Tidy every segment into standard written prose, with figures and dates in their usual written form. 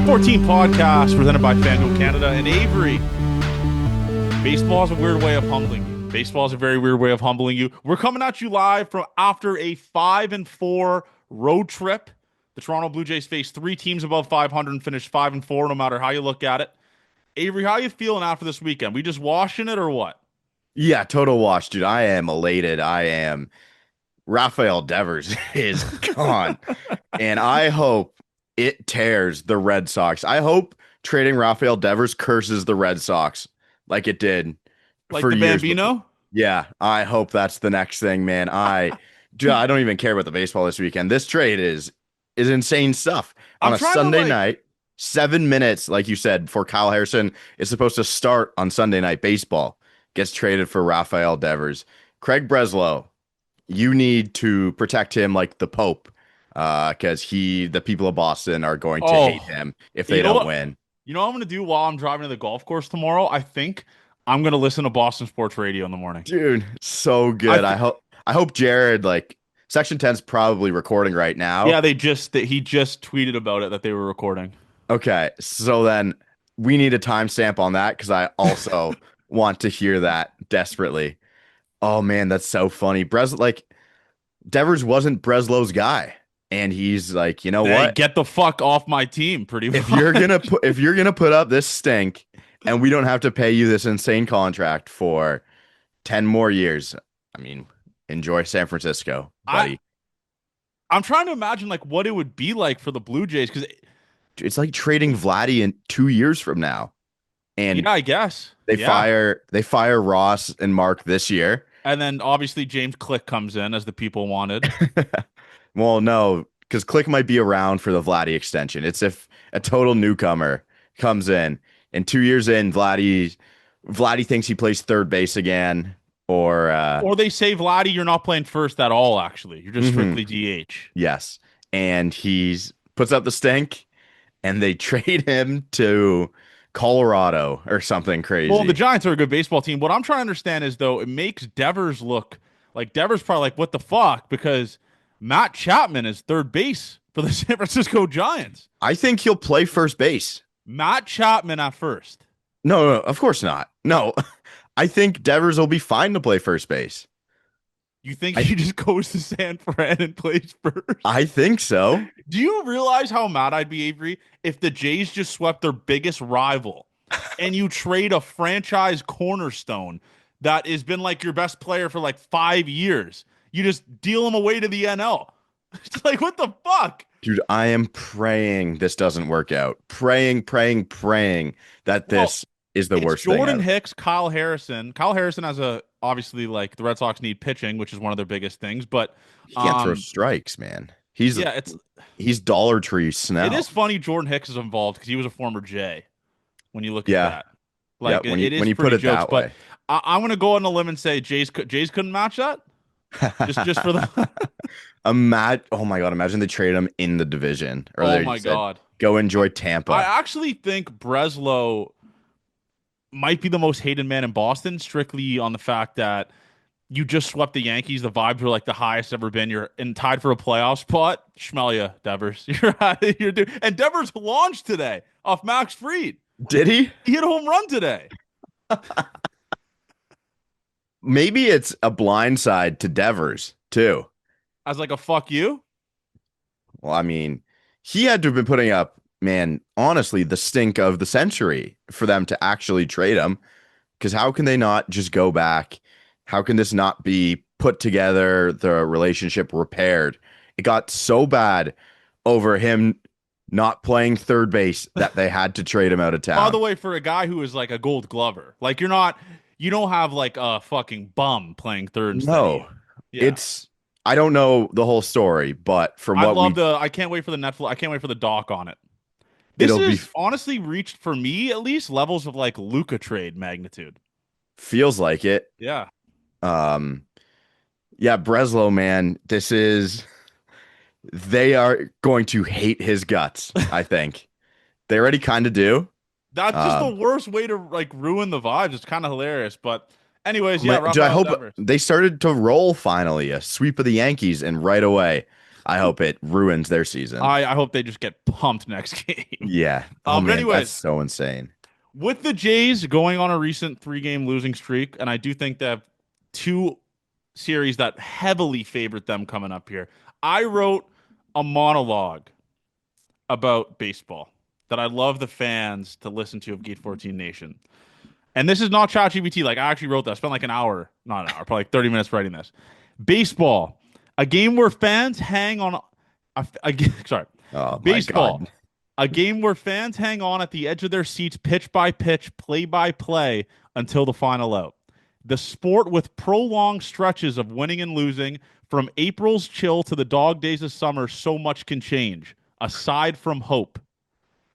14 podcast presented by FanDuel Canada and Avery. Baseball is a weird way of humbling you. Baseball is a very weird way of humbling you. We're coming at you live from after a 5-4 road trip. The Toronto Blue Jays faced three teams above 500 and finished 5-4, no matter how you look at it. Avery, how you feeling after this weekend? We just washing it or what? Yeah, total wash, dude. I am elated. I am. Raphael Devers is gone. And I hope it tears the Red Sox. I hope trading Raphael Devers curses the Red Sox like it did Like for the years before. Bambino? Yeah, I hope that's the next thing, man. Dude, I don't even care about the baseball this weekend. This trade is insane stuff. On I'm a trying to Sunday night, 7 minutes, like you said, before Kyle Harrison is supposed to start on Sunday Night Baseball, gets traded for Raphael Devers. Craig Breslow, you need to protect him like the Pope, because the people of Boston are going to hate him if they don't win. You know what I'm going to do while I'm driving to the golf course tomorrow? I think I'm going to listen to Boston Sports Radio in the morning. Dude, so good. I hope Jared, like, Section 10's probably recording right now. Yeah, he just tweeted about it that they were recording. Okay, so then we need a timestamp on that because I also want to hear that desperately. Oh man, that's so funny. Devers wasn't Breslow's guy, and he's like, you know what? Get the fuck off my team, pretty much. If you're gonna put up this stink, and we don't have to pay you this insane contract for 10 more years, I mean, enjoy San Francisco, buddy. I'm trying to imagine like what it would be like for the Blue Jays because it's like trading Vladdy in 2 years from now. And yeah, I guess they fire Ross and Mark this year. And then obviously James Click comes in as the people wanted. Well, no, because Click might be around for the Vladdy extension. It's if a total newcomer comes in and 2 years in, Vladdy thinks he plays third base again, or they say Vladdy, you're not playing first at all. Actually, you're just strictly DH. Yes, and puts up the stink, and they trade him to Colorado or something crazy. Well, the Giants are a good baseball team. What I'm trying to understand is, though, it makes Devers look like Devers probably like, what the fuck? Because Matt Chapman is third base for the San Francisco Giants. I think he'll play first base. Matt Chapman at first. No, of course not. No, I think Devers will be fine to play first base. You think he just goes to San Fran and plays first? I think so. Do you realize how mad I'd be, Avery, if the Jays just swept their biggest rival and you trade a franchise cornerstone that has been like your best player for like 5 years? You just deal him away to the NL. It's like, what the fuck? Dude, I am praying this doesn't work out. Praying that this is the worst thing. Jordan Hicks, Kyle Harrison. Kyle Harrison has obviously, like, the Red Sox need pitching, which is one of their biggest things, but he can't throw strikes, man. He's Dollar Tree Snell. It is funny Jordan Hicks is involved because he was a former J. When you look at that, like, when you put it that way. But I'm gonna go on a limb and say Jays couldn't match that. just for the oh my god, imagine they trade him in the division. Or oh my god, go enjoy Tampa. I actually think Breslow might be the most hated man in Boston, strictly on the fact that you just swept the Yankees. The vibes were like the highest ever been. You're tied for a playoff spot. Schmell ya, Devers. You're out of here, dude. And Devers launched today off Max Fried. Did he? He hit a home run today. Maybe it's a blindside to Devers too. As like a fuck you? Well, I mean, he had to have been putting up, man, honestly, the stink of the century for them to actually trade him. Because how can they not just go back? How can this not be put together, the relationship repaired? It got so bad over him not playing third base that they had to trade him out of town. By the way, for a guy who is like a Gold Glover, like you don't have like a fucking bum playing third. No, I don't know the whole story, but I can't wait for the Netflix. I can't wait for the doc on it. This is honestly reached, for me at least, levels of like Luka trade magnitude. Feels like it. Yeah. Yeah, Breslow, man, they are going to hate his guts, I think. They already kind of do. That's just the worst way to like ruin the vibes. It's kind of hilarious, but anyways, yeah. I hope they started to roll finally, a sweep of the Yankees, and right away I hope it ruins their season. I hope they just get pumped next game. Yeah. Oh But man, that's anyways, so insane. with the Jays going on a recent 3-game losing streak, and I do think they have two series that heavily favored them coming up here. I wrote a monologue about baseball that I love the fans to listen to of Gate 14 Nation. And this is not ChatGPT. Like I actually wrote that. I spent like an hour, not an hour, probably like 30 minutes writing this. Baseball, a game where fans hang on. Sorry, Oh my baseball, God. a game where fans hang on at the edge of their seats, pitch by pitch, play by play, until the final out. The sport with prolonged stretches of winning and losing, from April's chill to the dog days of summer, so much can change, aside from hope.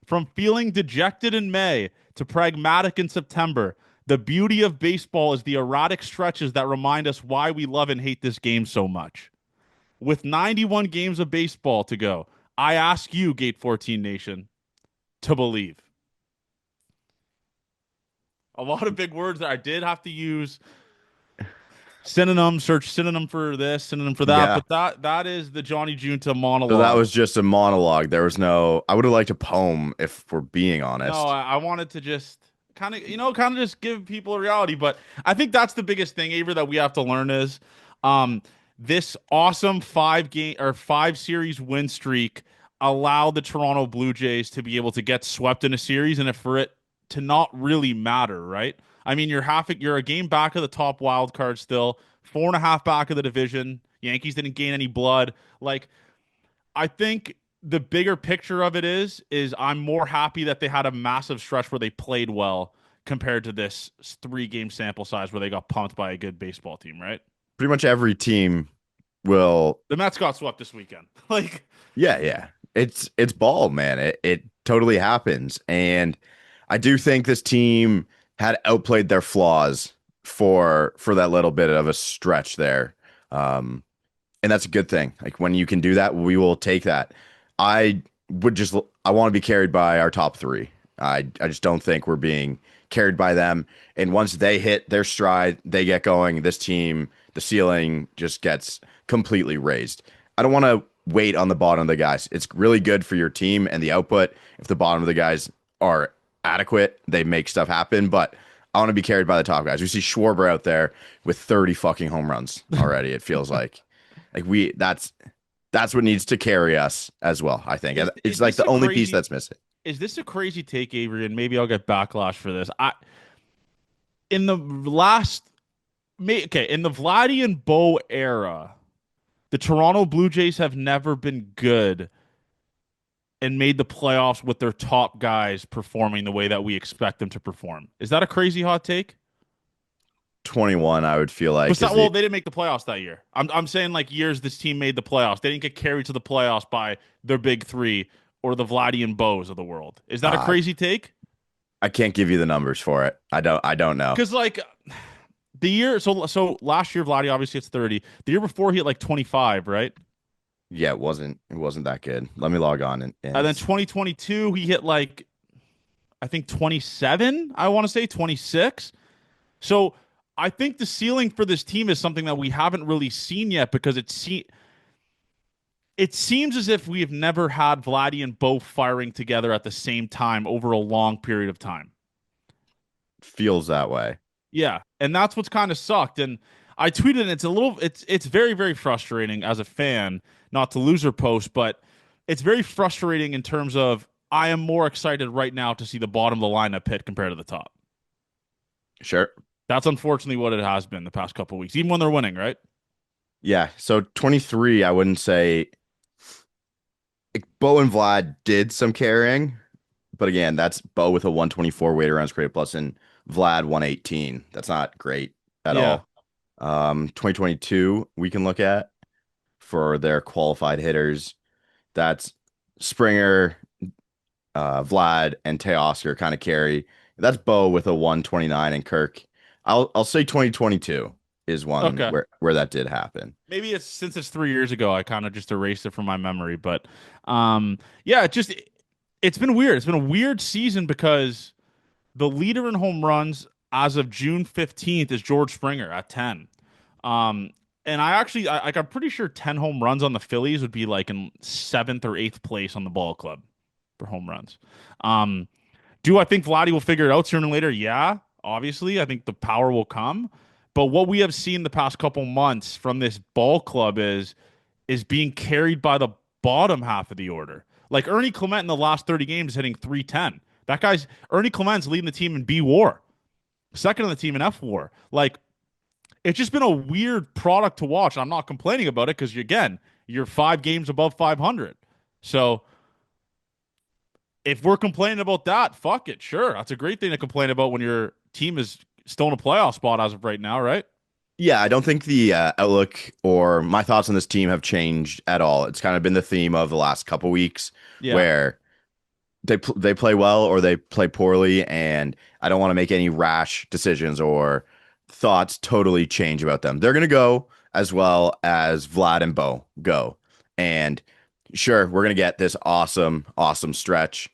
From feeling dejected in May to pragmatic in September, the beauty of baseball is the erratic stretches that remind us why we love and hate this game so much. With 91 games of baseball to go, I ask you, Gate 14 Nation, to believe. A lot of big words that I did have to use synonym, search synonym for this, synonym for that, Yeah. but that is the Johnny Junta So that monologue. was just a monologue. There was no, I would have liked a poem if we're being No, honest. I wanted to just kind of just give people a reality. But I think that's the biggest thing, Avery, that we have to learn is um, this awesome 5-game or 5 series win streak allowed the Toronto Blue Jays to be able to get swept in a series and for it to not really matter, right? I mean, you're a game back of the top wild card still, 4.5 back of the division. Yankees didn't gain any blood. Like I think the bigger picture of it is I'm more happy that they had a massive stretch where they played well compared to this 3-game sample size where they got pumped by a good baseball team, right? Pretty much every team will, The Mets got swept this weekend. Like, yeah, yeah. It's ball, man. It totally happens. And I do think this team had outplayed their flaws for that little bit of a stretch there. Um, and that's a good thing. Like when you can do that, we will take that. I would just I want to be carried by our top three. I just don't think we're being carried by them. And once they hit their stride, they get going. This team, the ceiling just gets completely raised. I don't want to wait on the bottom of the guys. It's really good for your team and the output. If the bottom of the guys are adequate, they make stuff happen. But I want to be carried by the top guys. We see Schwarber out there with 30 fucking home runs already. It feels like we that's what needs to carry us as well, I think. is It's like this the a only piece crazy that's missing. is this a crazy take, Avery? And maybe I'll get backlash for this. I in the last okay, in the Vladdy and Bo era, the Toronto Blue Jays have never been good and made the playoffs with their top guys performing the way that we expect them to perform. Is that a crazy hot take? 21, I would feel like is Well, the they didn't make the playoffs that year. I'm saying like years this team made the playoffs. They didn't get carried to the playoffs by their big three or the Vladdy and Bows of the world. Is that a uh, crazy take? I can't give you the numbers for it. I don't know. Because like the year, so last year Vladdy obviously hits 30. The year before he hit like 25, right? Yeah, it wasn't that good. Let me log on And then 2022 he hit like I think 27. I want to say 26. So I think the ceiling for this team is something that we haven't really seen yet because it seems as if we have never had Vladdy and Bo firing together at the same time over a long period of time. feels that way. Yeah, and that's what's kind of sucked. And I tweeted, and it's very very frustrating as a fan not to lose her post, but it's very frustrating in terms of I am more excited right now to see the bottom of the lineup hit compared to the top. Sure. That's unfortunately what it has been the past couple of weeks, even when they're winning, right? Yeah. So 23, I wouldn't say like, Bo and Vlad did some carrying, but again, that's Bo with a 124 weighted runs created plus and Vlad 118. That's not great at Yeah. all. 2022 we can look at for their qualified hitters. That's Springer, Vlad, and Teoscar kind of carry. That's Bo with a 129 and Kirk. I'll say 2022 is one Okay. where that did happen. Maybe it's since it's 3 years ago, I kind of just erased it from my memory. But yeah, it's been weird. It's been a weird season because the leader in home runs as of June 15th is George Springer at 10. Um, And I actually, I'm pretty sure 10 home runs on the Phillies would be like in seventh or eighth place on the ball club for home runs. Um, do I think Vladdy will figure it out sooner or later? Yeah, obviously. I think the power will come. But what we have seen the past couple months from this ball club is being carried by the bottom half of the order. Like Ernie Clement in the last 30 games is hitting 310. That guy's Ernie Clement's leading the team in B WAR, second on the team in F WAR. Like it's just been a weird product to watch. I'm not complaining about it because again, you're 5 games above 500. So if we're complaining about that, fuck it. Sure. That's a great thing to complain about when your team is still in a playoff spot as of right now, right? Yeah, I don't think the outlook or my thoughts on this team have changed at all. It's kind of been the theme of the last couple weeks Yeah. where they play well or they play poorly, and I don't want to make any rash decisions or thoughts totally change about them. They're gonna go as well as Vlad and Bo go, and sure, we're gonna get this awesome stretch,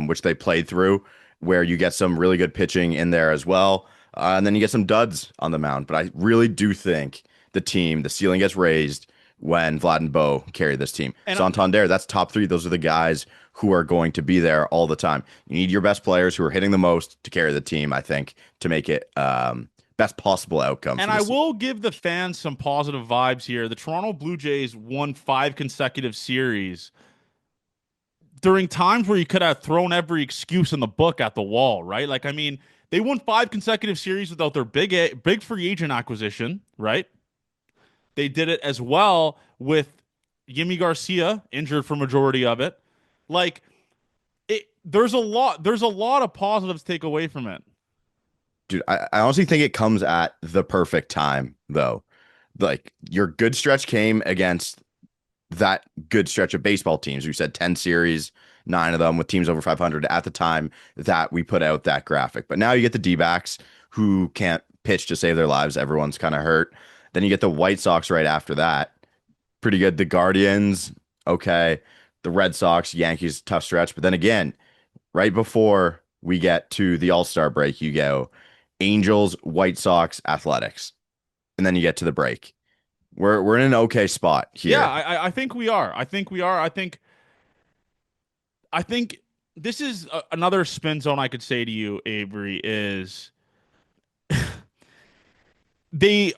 which they played through, where you get some really good pitching in there as well, and then you get some duds on the mound. But I really do think the ceiling gets raised when Vlad and Bo carry this team. And Santander, that's top three. Those are the guys who are going to be there all the time. You need your best players who are hitting the most to carry the team, I think, to make it best possible outcome And for I this. will give the fans some positive vibes here. The Toronto Blue Jays won 5 consecutive series during times where you could have thrown every excuse in the book at the wall, right? Like, I mean, they won 5 consecutive series without their big free agent acquisition, right? They did it as well with Yimi Garcia injured for majority of it. Like, there's a lot of positives to take away from it. Dude, I honestly think it comes at the perfect time, though. Like, your good stretch came against that good stretch of baseball teams. We said 10 series, 9 of them with teams over 500 at the time that we put out that graphic. But now you get the D-backs who can't pitch to save their lives. Everyone's kind of hurt. Then you get the White Sox right after that. Pretty good. The Guardians, okay. The Red Sox, Yankees, tough stretch. But then again, right before we get to the All-Star break, you go Angels, White Sox, Athletics. And then you get to the break. We're in an okay spot Yeah, here. I think we are. I think we are. I think this is another spin zone I could say to you, Avery, is they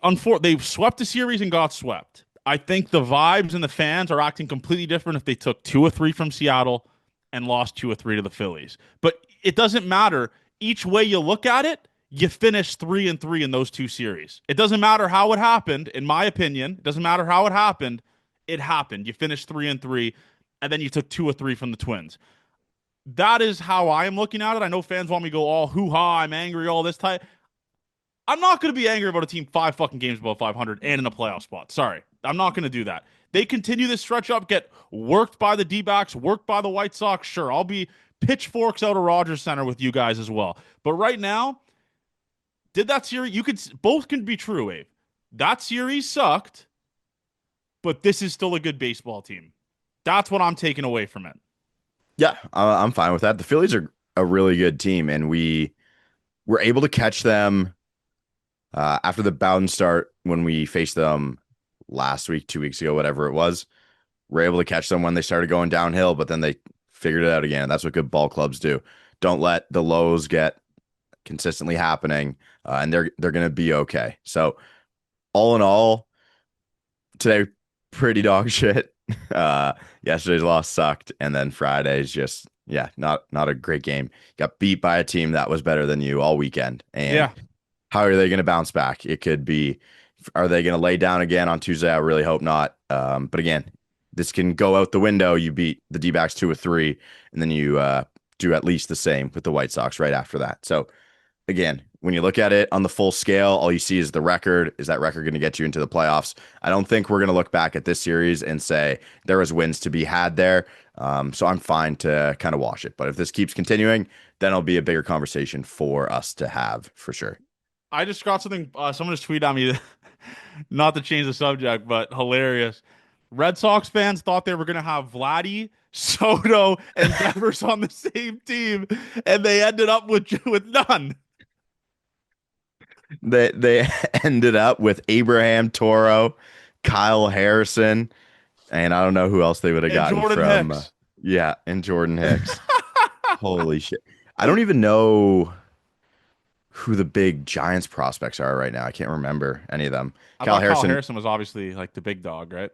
swept the series and got swept. I think the vibes and the fans are acting completely different if they took 2 or 3 from Seattle and lost 2 or 3 to the Phillies. But it doesn't matter. Each way you look at it, you finish 3-3 in those 2 series. It doesn't matter how it happened, in my opinion. It doesn't matter how it happened. It happened. You finished 3-3, and then you took 2 or 3 from the Twins. That is how I am looking at it. I know fans want me to go all hoo ha, I'm angry, all this type. I'm not going to be angry about a team 5 games above 500 and in a playoff spot. Sorry. I'm not going to do that. They continue this stretch up, get worked by the D-backs, worked by the White Sox. Sure, I'll be pitchforks out of Rogers Center with you guys as well. But right now, did that series, both can be true, Abe. That series sucked, but this is still a good baseball team. That's what I'm taking away from it. Yeah, I'm fine with that. The Phillies are a really good team, and we were able to catch them after the Bowden start when we faced them last week, 2 weeks ago, whatever it was. We're able to catch them when they started going downhill, but then they figured it out again. That's what good ball clubs do. Don't let the lows get consistently happening, and they're going to be okay. So all in all, today pretty dog shit. Yesterday's loss sucked, and then Friday's just not a great game. Got beat by a team that was better than you all weekend, and Yeah. how are they going to bounce back? It could be, are they going to lay down again on Tuesday? I really hope not. But again, this can go out the window. You beat the D-backs 2 or 3, and then you do at least the same with the White Sox right after that. So again, when you look at it on the full scale, all you see is the record. Is that record going to get you into the playoffs? I don't think we're going to look back at this series and say there was wins to be had there. So I'm fine to kind of wash it. But if this keeps continuing, then it'll be a bigger conversation for us to have for sure. I just got something. Someone just tweeted at me, not to change the subject, but hilarious. Red Sox fans thought they were going to have Vladdy, Soto, and Devers on the same team, and they ended up with none. They ended up with Abraham, Toro, Kyle Harrison, and I don't know who else they would have And gotten Jordan from. Hicks. Yeah, and Jordan Hicks. Holy shit! I don't even know who the big Giants prospects are right now. I can't remember any of them. I Kyle thought Kyle Harrison, Harrison was obviously like the big dog, right?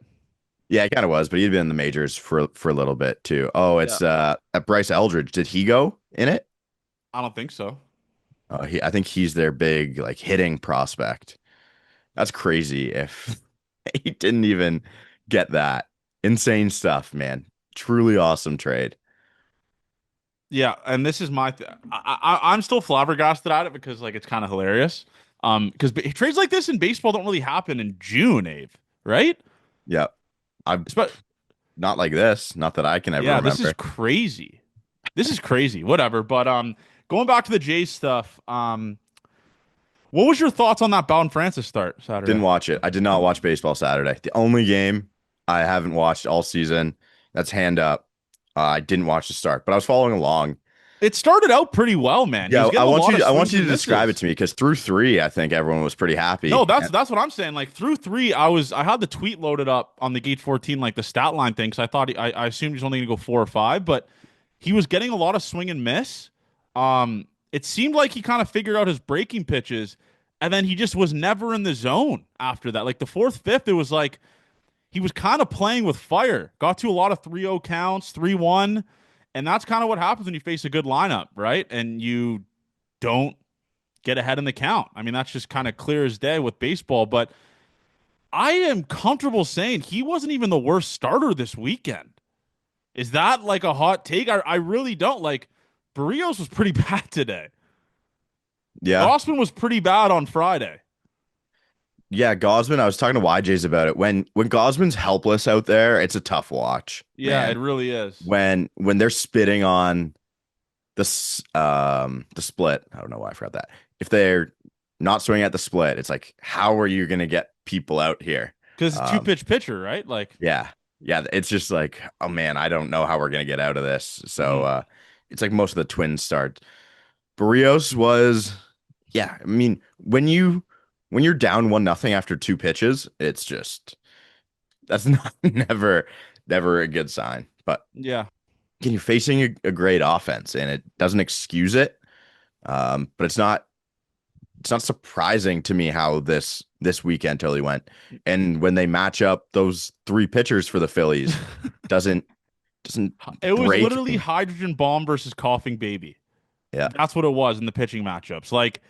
yeah, he kind of was, but he'd been in the majors for a little bit too. Oh, Yeah. it's Bryce Eldridge. Did he go in it? I don't think so. I think he's their big like hitting prospect. That's crazy if he didn't even get that. Insane stuff, man. Truly awesome trade. Yeah, and this is I'm still flabbergasted at it because like it's kind of hilarious. Because trades like this in baseball don't really happen in June, Abe, right? Yeah. I'm But not like this. Not that I can ever yeah, this is remember. crazy. This is crazy. Whatever. But going back to the Jays stuff, what was your thoughts on that Bowden Francis start Didn't Saturday? watch it. I did not watch baseball Saturday. The only game I haven't watched all season. That's hand up. I didn't watch the start, but I was following along. It started out pretty well, man. He Yeah, was getting a lot of I want swings you and to describe it misses. to me because through three, I think everyone was pretty No, happy. that's what I'm saying. Like through three, I had the tweet loaded up on the Gate 14, like the stat line thing, because I thought I assumed he was only gonna go 4 or 5, but he was getting a lot of swing and miss. It seemed like he kind of figured out his breaking pitches, and then he just was never in the zone after that. Like the fourth, fifth, it was like he was kind of playing with fire. Got to a lot of 3-0 counts, 3-1, and that's kind of what happens when you face a good lineup, right? And you don't get ahead in the count. I mean, that's just kind of clear as day with baseball, but I am comfortable saying he wasn't even the worst starter this weekend. Is that like a hot take? I really don't. Like, Barrios was pretty bad today. Yeah. Gossman was pretty bad on Friday. Yeah, Gosman, I was talking to YJ's about it. When Gosman's helpless out there, it's a tough watch, Yeah, it man. really is. When they're spitting on the split, I don't know why I forgot that. If they're not swinging at the split, it's like, how are you gonna get people out here? Because it's two Um, pitch pitcher, right? Like, yeah, yeah, it's just like, oh man, I don't know how we're gonna get out of this. So mhm. it's like most of the Twins start. Barrios was, yeah. I mean, when you're down 1-0 after two pitches, it's just that's not never a good sign. But Yeah. again, you're facing a great offense, and it doesn't excuse it. But it's not surprising to me how this weekend totally went. And when they match up those three pitchers for the Phillies, doesn't doesn't It was break literally me. hydrogen bomb versus coughing baby. Yeah, That's what it was in the pitching matchups. Like,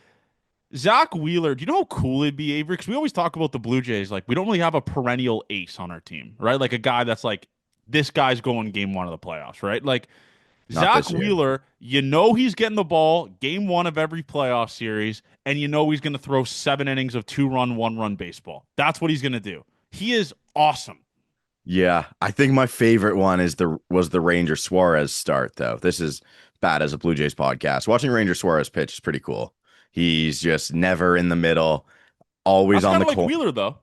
Zach Wheeler, do you know how cool it'd be, Avery? Because we always talk about the Blue Jays. Like, we don't really have a perennial ace on our team, right? Like a guy that's like, this guy's going game one of the playoffs, right? Like, not Zach this year. Wheeler, you know he's getting the ball game one of every playoff series, and you know he's going to throw 7 innings of 2-run, 1-run baseball. That's what he's going to do. He is awesome. Yeah, I think my favorite one was the Ranger Suarez start though. This is bad as a Blue Jays podcast. Watching Ranger Suarez pitch is pretty cool. He's just never in the middle, always That's on kind the of like corner. Wheeler, though.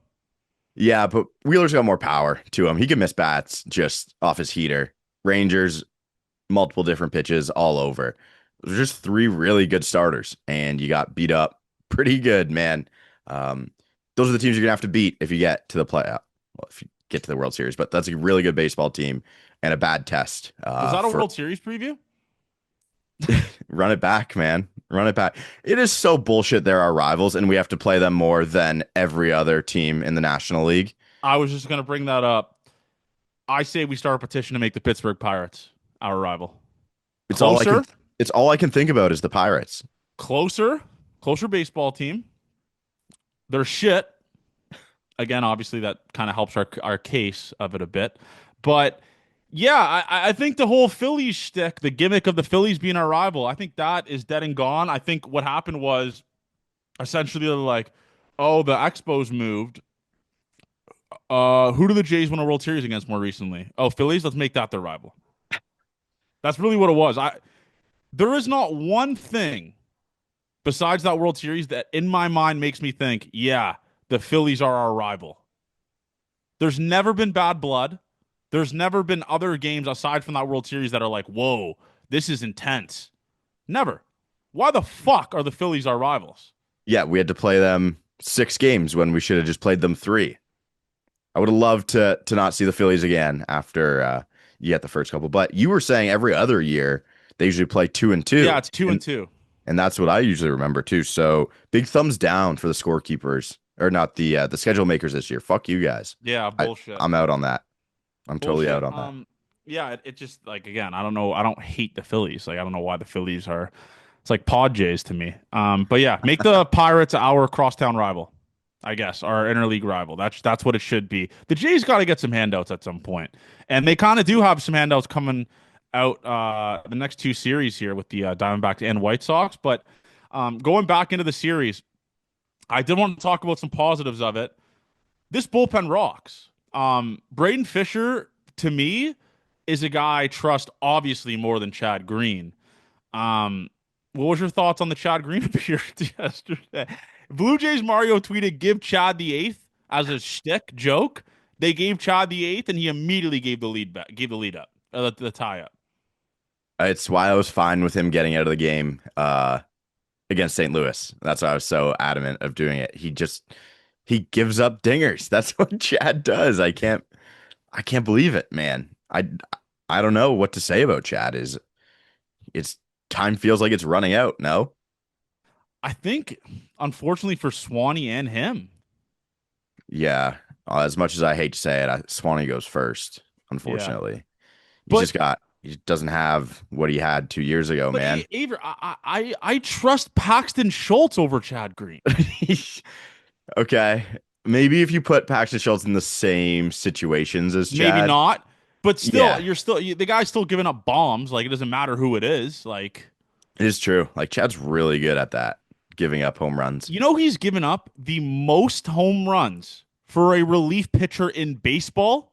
Yeah, but Wheeler's got more power to him. He can miss bats just off his heater. Rangers, multiple different pitches all over. There's just three really good starters, and you got beat up pretty good, man. Um, those are the teams you're gonna have to beat if you get to the playoff. Well, if you get to the World Series, but that's a really good baseball team and a bad test Was that a for World Series preview? run it back, man. Run it back. It is so bullshit. There are rivals, and we have to play them more than every other team in the National League. I was just going to bring that up. I say we start a petition to make the Pittsburgh Pirates our rival. It's all I can. Closer, It's all I can think about is the Pirates. closer, closer baseball team. They're shit. Again, obviously that kind of helps our case of it a bit. But yeah, I think the whole Phillies shtick, the gimmick of the Phillies being our rival, I think that is dead and gone. I think what happened was essentially they're like, oh, the Expos moved. Who do the Jays win a World Series against more recently? Oh, Phillies. Let's make that their rival. That's really what it was. There is not one thing besides that World Series that in my mind makes me think, yeah, the Phillies are our rival. There's never been bad blood. There's never been other games aside from that World Series that are like, whoa, this is intense. Never. Why the fuck are the Phillies our rivals? Yeah, we had to play them 6 games when we should have just played them 3. I would have loved to not see the Phillies again after you get the first couple. But you were saying every other year they usually play 2-2, Yeah, it's 2-2. and that's what I usually remember too. So big thumbs down for the scorekeepers, or not the schedule makers this year. Fuck you guys. Yeah, I bullshit. I'm out on that. I'm totally Bullshit. out on that. Yeah, it just like again, I don't know. I don't hate the Phillies. Like I don't know why the Phillies are. It's like Pod Jays to me. But yeah, make the Pirates our crosstown rival. I guess our interleague rival. That's what it should be. The Jays got to get some handouts at some point, and they kind of do have some handouts coming out the next two series here with the Diamondbacks and White Sox. But going back into the series, I did want to talk about some positives of it. This bullpen rocks. Braden Fisher to me is a guy I trust obviously more than Chad Green. Um, what was your thoughts on the Chad Green appearance yesterday? Blue Jays Mario tweeted, "Give Chad the eighth" as a shtick joke. They gave Chad the eighth, and he immediately gave the lead back, gave the lead up, the tie up. It's why I was fine with him getting out of the game against St. Louis. That's why I was so adamant of doing it. He gives up dingers. That's what Chad does. I can't believe it, man. I don't know what to say about Chad. It's time feels like it's running out, no? I think, unfortunately for Swanee and him, Yeah. As much as I hate to say it, Swanee goes first, yeah. unfortunately. But He just doesn't have what he had 2 years ago, but man. Aver, I trust Paxton Schultz over Chad Green. Okay. Maybe if you put Paxton Schultz in the same situations as Maybe Chad. not, but still, Yeah, the guy's still giving up bombs. Like it doesn't matter who it is. Like it is true. Like Chad's really good at that, giving up home runs. he's given up the most home runs for a relief pitcher in baseball.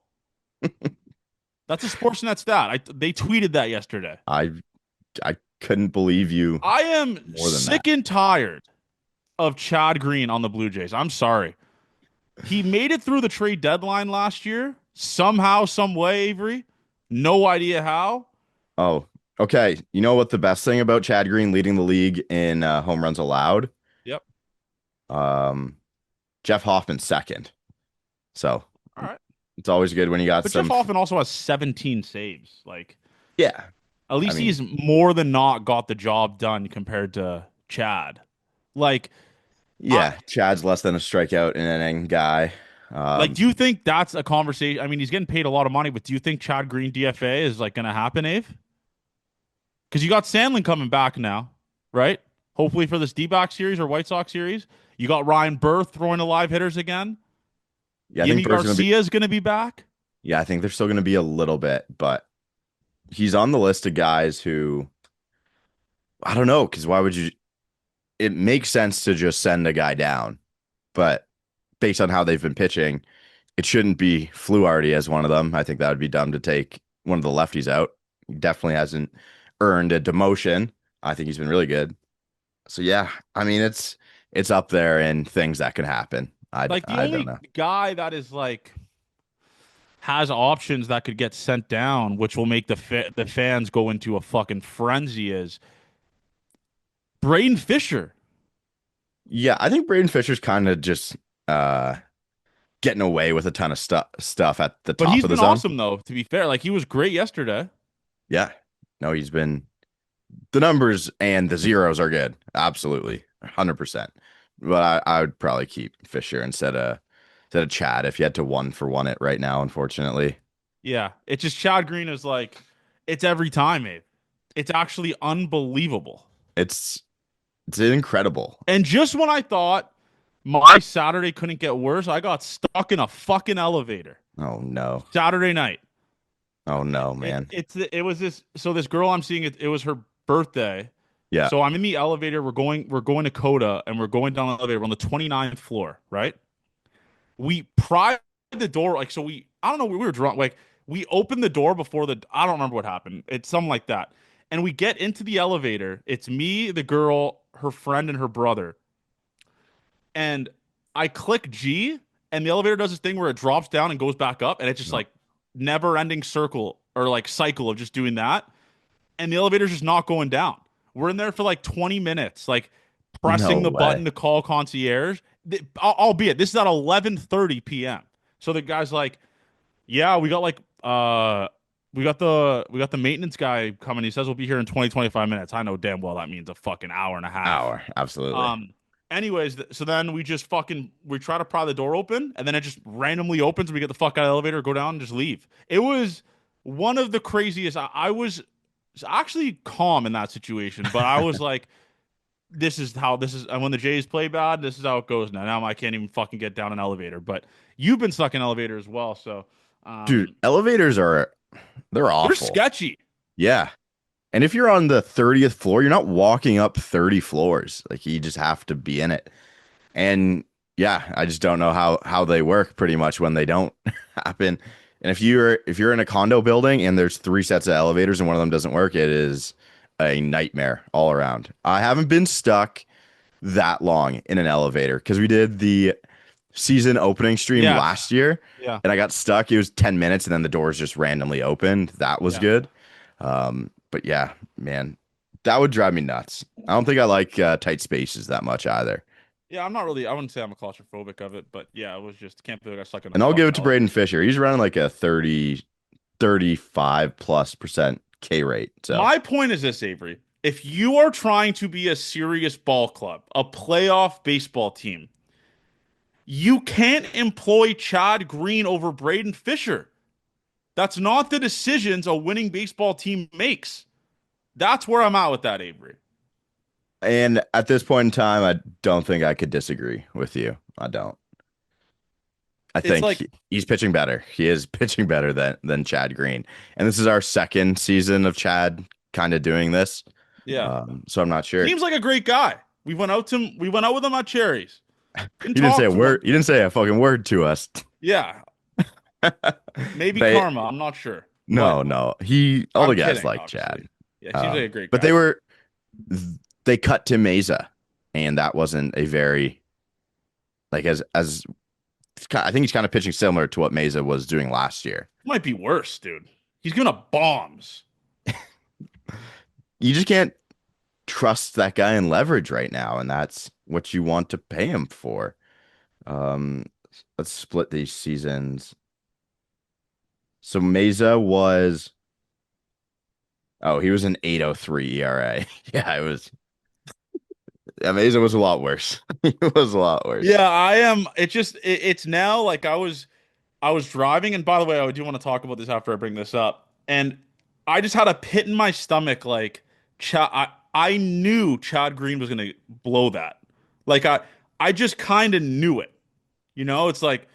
That's a Sportsnet stat. They tweeted that yesterday. I I couldn't believe you I am more than that. sick and tired of Chad Green on the Blue Jays. I'm sorry. He made it through the trade deadline last year somehow, some way. Avery, no idea how. Oh, okay. You know what the best thing about Chad Green leading the league in home runs allowed? Yep. Um, Jeff Hoffman second. So All right. it's always good when you got But Jeff some. Hoffman also has 17 saves. Like, Yeah, at I least mean, he's more than not got the job done compared to Chad. Like, I yeah. Chad's less than a strikeout in an inning guy. like. Do you think that's a conversation? I mean, he's getting paid a lot of money, but do you think Chad Green DFA is like going to happen, Ave? Because you got Sandlin coming back now, right? Hopefully for this D-back series or White Sox series. You got Ryan Burr throwing to live hitters again. Yeah, I think Yimi Burr's gonna be. Garcia is going to be back. Yeah, I think there's still gonna be a little bit, but he's on the list of guys who I don't know, because why would you? It makes sense to just send a guy down, but based on how they've been pitching, it shouldn't be Fluharty as one of them. I think that would be dumb to take one of the lefties out. He definitely hasn't earned a demotion. I think he's been really good. So yeah, I mean it's up there in things that can happen. Like the I don't only know. guy that is like has options that could get sent down, which will make the fans go into a fucking frenzy, is Braden Fisher. Yeah, I think Braden Fisher's kind of just uh getting away with a ton of stuff at the But top he's of the been zone. awesome though. To be fair, like he was great yesterday. Yeah. No, he's been the numbers and the zeros are good. Absolutely. 100%. But I would probably keep Fisher instead of Chad if you had to one for one it right now, unfortunately. Yeah, it's just Chad Green is like it's every time, Abe. It's actually unbelievable. It's it's incredible. And just when I thought my Saturday couldn't get worse, I got stuck in a fucking elevator Oh no. Saturday night. Oh no, It man. it's it was this so this girl I'm seeing it was her birthday. Yeah. So I'm in the elevator. We're going to Coda and we're going down the elevator. We're on the 29th floor, right? We pry the door like so we I don't know we were drunk like we opened the door before the I don't remember what happened. It's something like that. And we get into the elevator. It's me, the girl, her friend, and her brother. And I click G, and the elevator does this thing where it drops down and goes back up, and it's just No. like never ending circle or like cycle of just doing that. And the elevator's just not going down. We're in there for like 20 minutes, like No pressing the way. button to call concierge. Albeit this is at 11:30 p.m. So the guy's like, yeah, we got the maintenance guy coming. He says we'll be here in 20 25 minutes. I know damn well that means a fucking hour and a half. Hour, absolutely. Um, anyways, so then we try to pry the door open, and then it just randomly opens, and we get the fuck out of the elevator, go down, and just leave. It was one of the craziest. I was actually calm in that situation, but I was like, this is, and when the Jays play bad, this is how it goes now. Now I can't even fucking get down an elevator. But you've been stuck in an elevator as well, so Dude, elevators they're they're awful. sketchy. Yeah. And if you're on the 30th floor, you're not walking up 30 floors. Like you just have to be in it. And yeah, I just don't know how they work pretty much when they don't happen. And if you're in a condo building and there's three sets of elevators and one of them doesn't work, it is a nightmare all around. I haven't been stuck that long in an elevator because we did the season opening stream Yeah, last year yeah, and I got stuck. It was 10 minutes and then the doors just randomly opened. That was yeah. good. But yeah, man, that would drive me nuts. I don't think I like tight spaces that much either. Yeah, I'm not really. I wouldn't say I'm a claustrophobic of it, but yeah, it was just can't believe I got stuck in a And I'll give fucking it to Braden elevator. Fisher. He's running like a 30, 35+% K rate. So, My point is this, Avery. If you are trying to be a serious ball club, a playoff baseball team, you can't employ Chad Green over Braden Fisher. That's not the decisions a winning baseball team makes. That's where I'm at with that, Avery. and at this point in time, I don't think I could disagree with you. I don't. I It's think like, he's pitching better. He is pitching better than Chad Green. And this is our second season of Chad kind of doing this. yeah, So I'm not sure. seems like a great guy. We went out with him at Cherries. Didn't He didn't say talk a to word. him. He didn't say a fucking word to us. Yeah, maybe They karma. I'm not sure, no, but no. All the I'm guys kidding, like Chad. obviously. Yeah, seems like a great But guy. they cut Tim Mesa, and that wasn't a very like as I think he's kind of pitching similar to what Mesa was doing last year. Might be worse, dude. He's gonna bombs. You just can't trust that guy in leverage right now, and that's what you want to pay him for. Um, let's split these seasons. So Mesa was he was an 8.03 ERA. Yeah, it was. Yeah, Mesa was a lot worse. It was a lot worse. Yeah, I am. It's now like I was driving, and by the way, I do want to talk about this after I bring this up. And I just had a pit in my stomach, like I knew Chad Green was gonna blow that. Like I just kind of knew it. It's like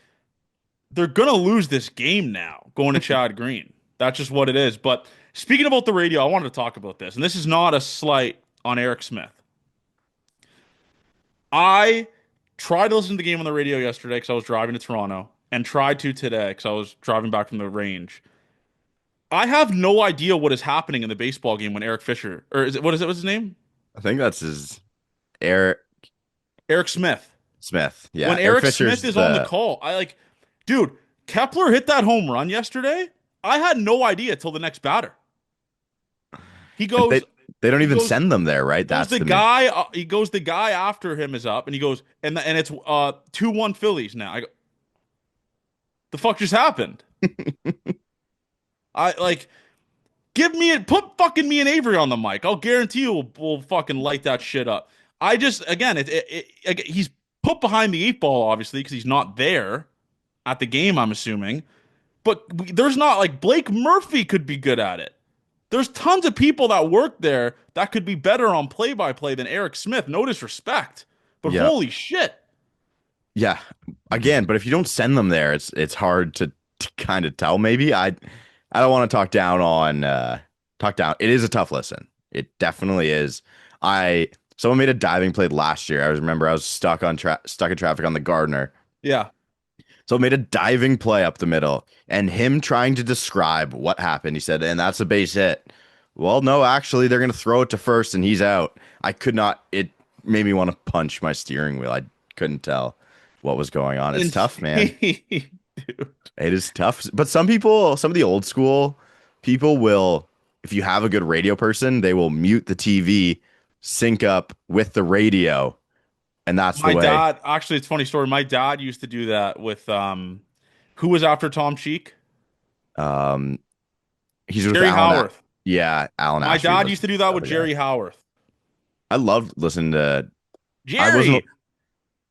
they're gonna lose this game now, going to Chad Green. That's just what it is. But speaking about the radio, I wanted to talk about this, and this is not a slight on Eric Smith. I tried to listen to the game on the radio yesterday because I was driving to Toronto, and tried to today because I was driving back from the range. I have no idea what is happening in the baseball game when Eric Fisher, or is it what is it? What's his name? I think that's his Eric Eric Smith. Smith. Yeah, When Eric Eric Smith Fisher's is on the the. call, dude, Kepler hit that home run yesterday. I had no idea till the next batter. He And they goes, they don't he even goes, send them there, right? goes That's the the main. guy. He goes the guy after him is up, and he goes, and it's 2-1 Phillies now. I go, the fuck just happened? I like give me it. Put fucking me and Avery on the mic. I'll guarantee you we'll fucking light that shit up. I just again, he's put behind the eight ball obviously because he's not there at the game. I'm assuming, but there's not like Blake Murphy could be good at it. There's tons of people that work there that could be better on play by play than Eric Smith. No disrespect, but Yeah, holy shit. yeah. Again, but if you don't send them there, it's hard to kind of tell. Maybe I don't want to talk down on talk down. It is a tough listen. It definitely is. I Someone made a diving play last year. I was stuck in traffic on the Gardner. Yeah. So made a diving play up the middle, and him trying to describe what happened. He said, "And that's a base hit." Well, no, actually, they're going to throw it to first, and he's out. I could not. It made me want to punch my steering wheel. I couldn't tell what was going on. It's tough, man. Insane. Dude. It is tough. But some people, some of the old school people will, if you have a good radio person, they will mute the TV, sync up with the radio, and that's the My way. dad, actually, it's a funny story. My dad used to do that with Who was after Tom Cheek? Um, he's with Jerry Alan. Howarth. Yeah, Alan My Ashby dad was used to do that the with other guy. Jerry Howarth. I loved listening to. I wasn't. Jerry.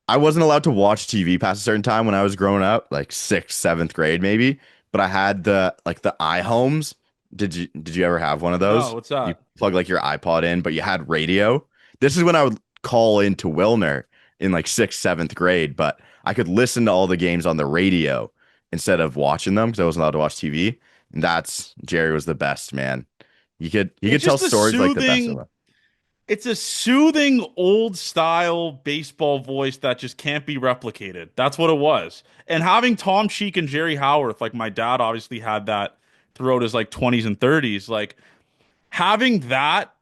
I wasn't allowed to watch TV past a certain time when I was growing up, like sixth, seventh grade maybe. But I had the iHomes. Did you ever have one of No, those? what's You that? plug like your iPod in, but you had radio. This is when I would call into Wilner in like sixth, seventh grade, but I could listen to all the games on the radio instead of watching them because I wasn't allowed to watch TV. And that's Jerry was the best, man. You could It's tell just a stories like the best of soothing them. It's a soothing old style baseball voice that just can't be replicated. That's what it was. And having Tom Cheek and Jerry Howarth, like my dad obviously had that throughout his like 20s and 30s, like having that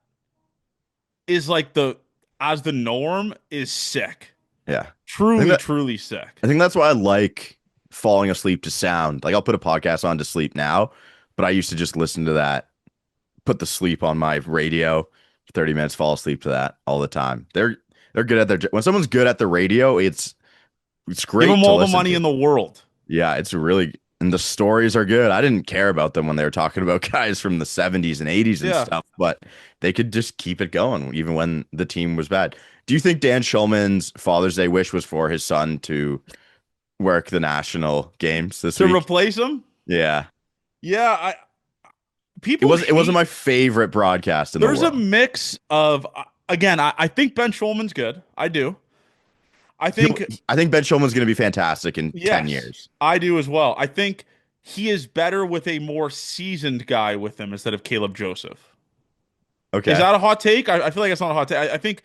is like the as the norm is sick. Yeah. I think Truly, that truly sick. I think that's why I like falling asleep to sound. Like I'll put a podcast on to sleep now, but I used to just listen to that, put the sleep on my radio, 30 minutes, fall asleep to that all the time. They're good at when someone's good at the radio, it's Give great them to all the listen money to. in the world. Yeah, it's really and the stories are good. I didn't care about them when they were talking about guys from the 70s and 80s and Yeah. stuff, but they could just keep it going even when the team was bad. Do you think Dan Schulman's Father's Day wish was for his son to work the national games this To week? replace him? Yeah. Yeah, I It people was it wasn't hate my favorite broadcast in the there's a world. mix of again, I think Ben Schulman's good. I do. I He'll, think I think Ben Schulman's going to be fantastic in 10 yes, years. I do as well. I think he is better with a more seasoned guy with him instead of Caleb Joseph. Is Okay. that a hot take? I feel like it's not a hot take. I think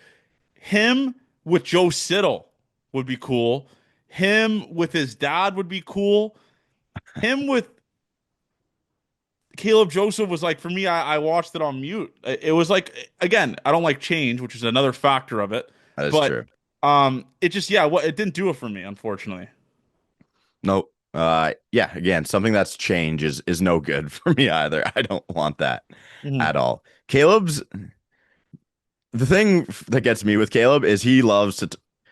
him with Joe Siddle would be cool. Him with his dad would be cool. Him with Caleb Joseph was like, for me, I watched it on mute. It was like, again, I don't like change, which is another factor of it. That is But true. it just, yeah, what it didn't do it for me, unfortunately. Nope. Yeah, again, something that's change is no good for me either. I don't want that Mhm. at all. Caleb's the thing that gets me with Caleb is he loves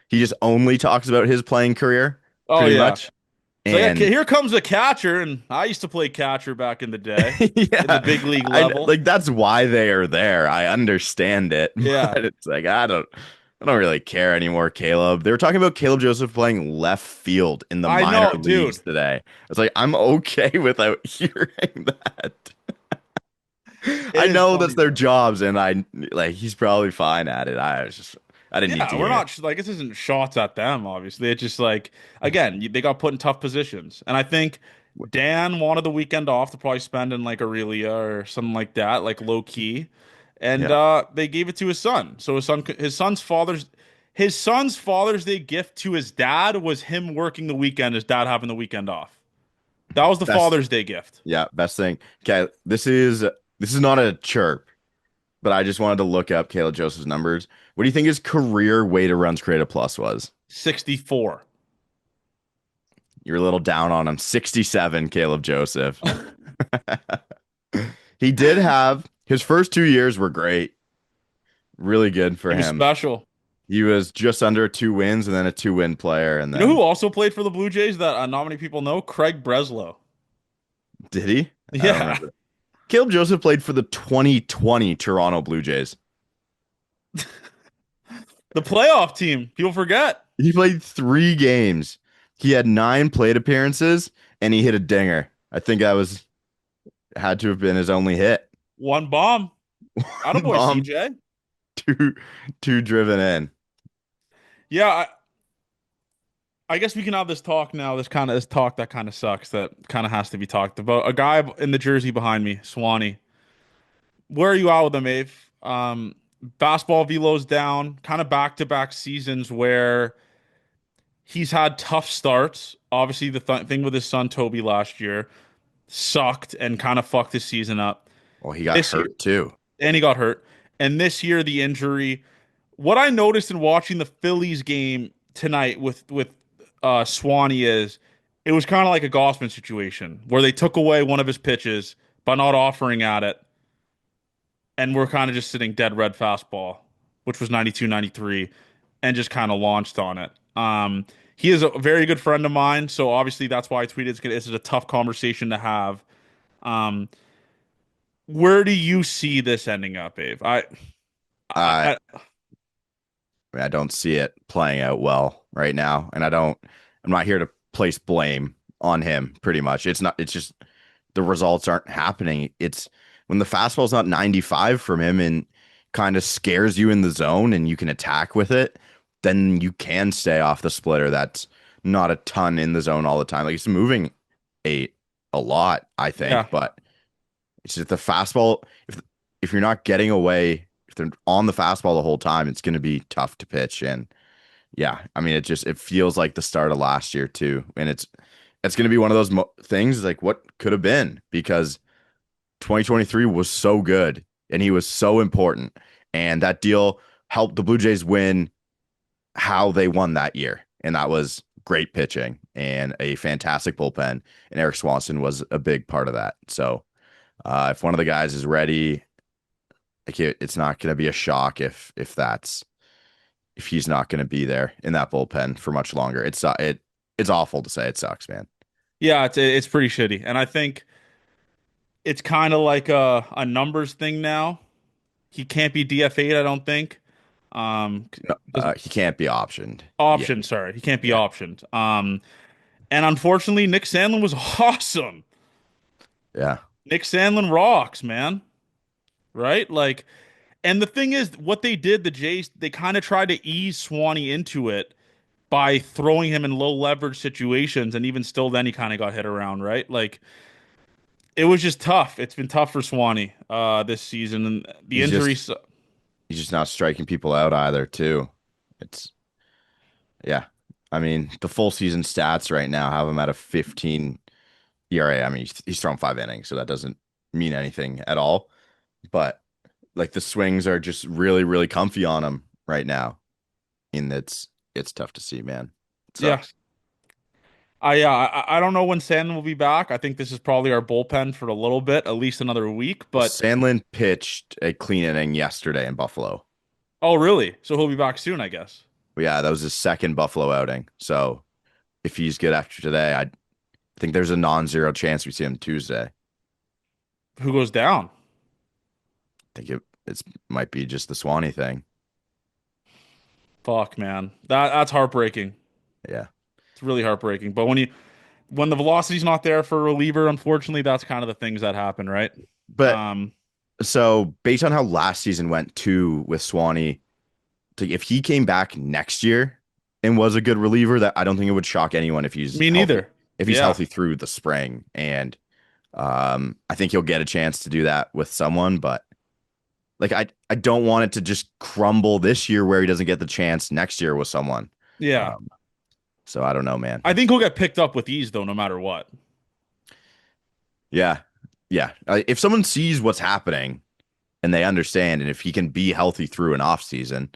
he just only talks about his playing career Oh pretty yeah. much. So yeah, And here comes a catcher, and I used to play catcher back in the day at the yeah, big league I level. like that's why they are there. I understand it, Yeah, but it's like I don't really care anymore, Caleb. They were talking about Caleb Joseph playing left field in the I minor know, leagues dude. today. It's like I'm okay without hearing that. It I is know that's funny their though. jobs, and he's probably fine at it. I didn't need to Yeah, we're hear it. not like this isn't shots at them. Obviously, it's just like again, they got put in tough positions, and I think Dan wanted the weekend off to probably spend in like Aurelia or something like that, like low key, and Yeah, they gave it to his son. So his son's Father's Day gift to his dad was him working the weekend, his dad having the weekend off. That was the best. Father's Day gift. Yeah, best thing. Okay, this is not a chirp, but I just wanted to look up Caleb Joseph's numbers. What do you think his career weighted runs created plus was? 64. You're a little down on him. 67, Caleb Joseph. He did have his first 2 years were great. Really good for He was him. special. He was just under 2 wins and then a 2 win player. And You know who then also played for the Blue Jays that not many people know? Craig Breslow. did he? I don't Yeah. remember. Caleb Joseph played for the 2020 Toronto Blue Jays. The playoff team. People forget. He played 3 games. He had 9 plate appearances and he hit a dinger. I think that had to have been his only hit. One bomb. Attaboy, Bomb, CJ. two, two driven in. Yeah, I guess we can have this talk now. This talk that kind of sucks. That kind of has to be talked about. A guy in the jersey behind me, Swanee. Where are you at with him, Ave? Basketball velo's down. Kind of back to back seasons where he's had tough starts. Obviously, the thing with his son Toby last year sucked and kind of fucked his season up. Well, he got This year, hurt too. and he got hurt. And this year, the injury. What I noticed in watching the Phillies game tonight with Swanee is it was kind of like a Gossman situation where they took away one of his pitches by not offering at it, and we're kind of just sitting dead red fastball, which was 92, 93. and just kind of launched on it. He is a very good friend of mine, so obviously that's why I tweeted it's a tough conversation to have. Um, where do you see this ending up, Abe? I, I I don't see it playing out well right now, and I'm not here to place blame on him. Pretty much, it's not. It's just the results aren't happening. It's when the fastball's not 95 from him and kind of scares you in the zone, and you can attack with it. Then you can stay off the splitter. That's not a ton in the zone all the time. Like it's moving a a lot, I yeah, think, but it's just the fastball. If you're not getting away, if they're on the fastball the whole time, it's going to be tough to pitch. And yeah, I mean, it feels like the start of last year too, and it's going to be one of those things like what could have been because 2023 was so good and he was so important, and that deal helped the Blue Jays win how they won that year, and that was great pitching and a fantastic bullpen, and Eric Swanson was a big part of that. So if one of the guys is ready, like it's not going to be a shock if he's not going to be there in that bullpen for much longer. It's awful to say. It sucks, man. yeah, it's pretty shitty, and I think it's kind of like a numbers thing now. He can't be DFA'd, I don't think. Um, No, does he can't be optioned. Yeah, optioned, sorry, he can't be yeah, optioned. And unfortunately, Nick Sandlin was awesome. yeah. Nick Sandlin rocks, man. Right? Like, and the thing is, what they did, the Jays, they kind of tried to ease Swanee into it by throwing him in low leverage situations, and even still, then he kind of got hit around, right? Like, it was just tough. It's been tough for Swanee this season, and the He's just injuries. he's just not striking people out either, too. It's yeah. I mean, the full season stats right now have him at a 15 ERA. I mean, he's thrown 5 innings, so that doesn't mean anything at all. But like the swings are just really, really comfy on him right now. And it's tough to see, man. It Yeah, sucks. I don't know when Sandlin will be back. I think this is probably our bullpen for a little bit, at least another week. Well, But Sandlin pitched a clean inning yesterday in Buffalo. oh, really? So he'll be back soon, I guess. But yeah, that was his second Buffalo outing. So if he's good after today, I think there's a non-zero chance we see him Tuesday. Who goes down? I think it's might be just the Swanee thing. Fuck, man. That's heartbreaking. Yeah. It's really heartbreaking. But when the velocity's not there for a reliever, unfortunately, that's kind of the things that happen, right? But Um, so based on how last season went too with Swanee, if he came back next year and was a good reliever, that I don't think it would shock anyone if he's me healthy. neither. If he's Yeah. healthy through the spring, and I think he'll get a chance to do that with someone. But like, I don't want it to just crumble this year where he doesn't get the chance next year with someone. Yeah. Um, so I don't know, man. I think he'll get picked up with ease though, no matter what. Yeah, yeah. If someone sees what's happening and they understand, and if he can be healthy through an off season,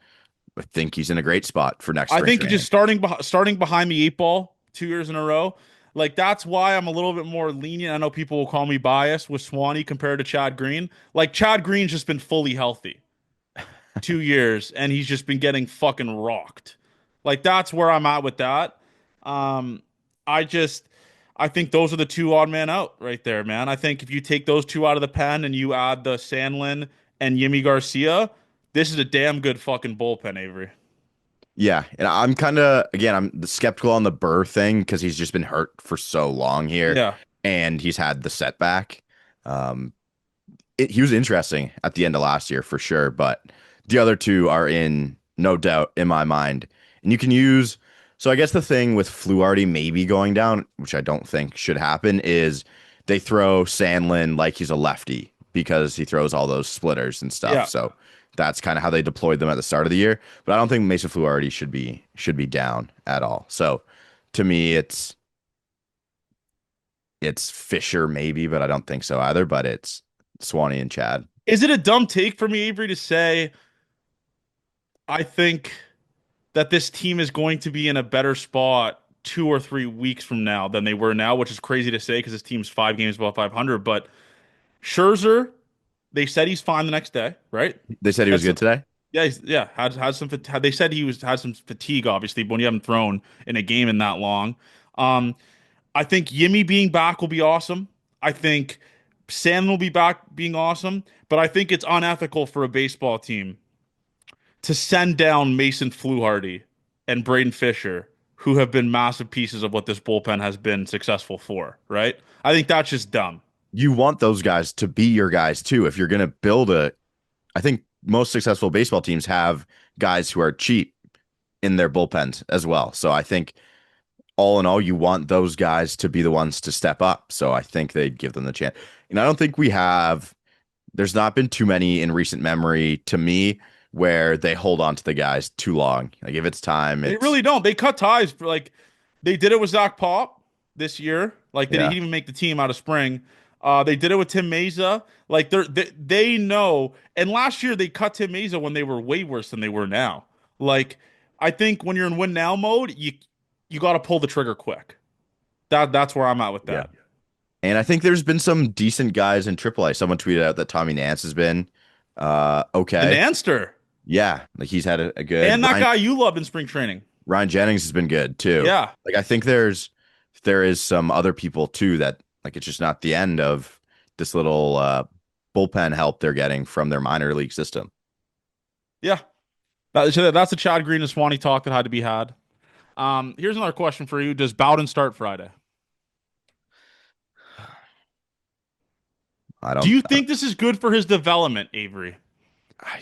I think he's in a great spot for next I spring think just training. starting behind the eight ball 2 years in a row, like that's why I'm a little bit more lenient. I know people will call me biased with Swanee compared to Chad Green. Like Chad Green's just been fully healthy 2 years, and he's just been getting fucking rocked. Like that's where I'm at with that. Um, I just I think those are the two odd man out right there, man. I think if you take those two out of the pen and you add the Sandlin and Yimi Garcia, this is a damn good fucking bullpen, Avery. Yeah, and I'm kind of again, I'm skeptical on the Burr thing because he's just been hurt for so long here, Yeah. and he's had the setback. Um, he was interesting at the end of last year for sure, but the other two are in no doubt in my mind. And you can use so I guess the thing with Fluharty maybe going down, which I don't think should happen, is they throw Sandlin like he's a lefty because he throws all those splitters and stuff. Yeah. So that's kind of how they deployed them at the start of the year. But I don't think Mason Fluharty should be down at all. So to me, it's Fisher maybe, but I don't think so either. But it's Swanee and Chad. Is it a dumb take for me, Avery, to say I think that this team is going to be in a better spot 2 or 3 weeks from now than they were now, which is crazy to say because this team's 5 games above 500. But Scherzer, they said he's fine the next day, right? They said he was That's good today. Yeah, yeah, had some they said he was had some fatigue, obviously, but when you haven't thrown in a game in that long. Um, I think Yimmy being back will be awesome. I think Sandlin will be back being awesome, but I think it's unethical for a baseball team to send down Mason Fluharty and Braden Fisher, who have been massive pieces of what this bullpen has been successful for, right? I think that's just dumb. You want those guys to be your guys too. If you're going to build a, I think most successful baseball teams have guys who are cheap in their bullpens as well. So I think all in all, you want those guys to be the ones to step up. So I think they'd give them the chance. And I don't think we have, there's not been too many in recent memory to me where they hold on to the guys too long. Like if it's time, They it's, really don't. They cut ties for like they did it with Zach Pop this year. Like they yeah, didn't even make the team out of spring. They did it with Tim Meza. Like they know. And last year they cut Tim Meza when they were way worse than they were now. Like I think when you're in win now mode, you got to pull the trigger quick. That's where I'm at with yeah. that. And I think there's been some decent guys in AAA. Someone tweeted out that Tommy Nance has been And okay. Anster Yeah, like he's had a good and that Ryan guy you loved in spring training. Ryan Jennings has been good too. Yeah, Like I think there is some other people too that like it's just not the end of this little bullpen help they're getting from their minor league system. yeah. That's a Chad Green and Swanee talk that had to be had. Here's another question for you: does Bowden start Friday? I Do don't, you I don't think this is good for his development, Avery? I,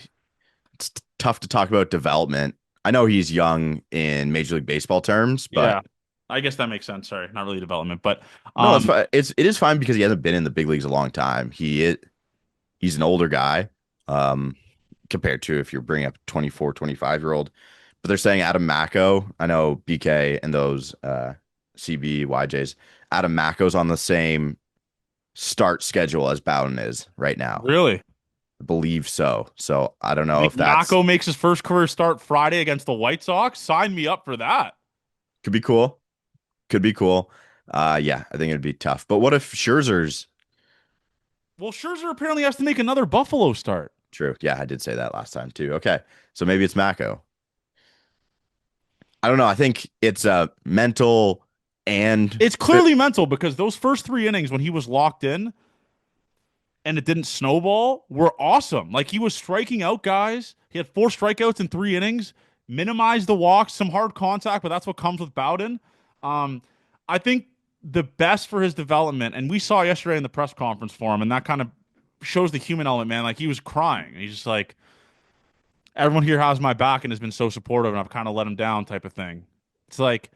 it's tough to talk about development. I know he's young in Major League Baseball terms, Yeah, but I guess that makes sense. Sorry, not really development, but no, it's um, fine. It is fine because he hasn't been in the big leagues a long time. He's an older guy um, compared to if you're bringing up 24, 25-year-old. But they're saying Adam Macko. I know BK and those CBYJs. Adam Macko's on the same start schedule as Bowden is right now. really, I believe so. So I don't you know think if that's Mako makes his first career start Friday against the White Sox? Sign me up for that. could be cool. Could be cool. Yeah, I think it'd be tough. But what if Scherzer's Well, Scherzer apparently has to make another Buffalo start. true? Yeah, I did say that last time too. Okay. So maybe it's Macko. I don't know. I think it's mental and It's fit. clearly mental because those first 3 innings when he was locked in and it didn't snowball were awesome. Like he was striking out guys. He had 4 strikeouts in 3 innings, minimized the walks, some hard contact, but that's what comes with Bowden. Um, I think the best for his development, and we saw yesterday in the press conference for him, and that kind of shows the human element, man. Like he was crying. He's just like, everyone here has my back and has been so supportive, and I've kind of let him down, type of thing. It's like,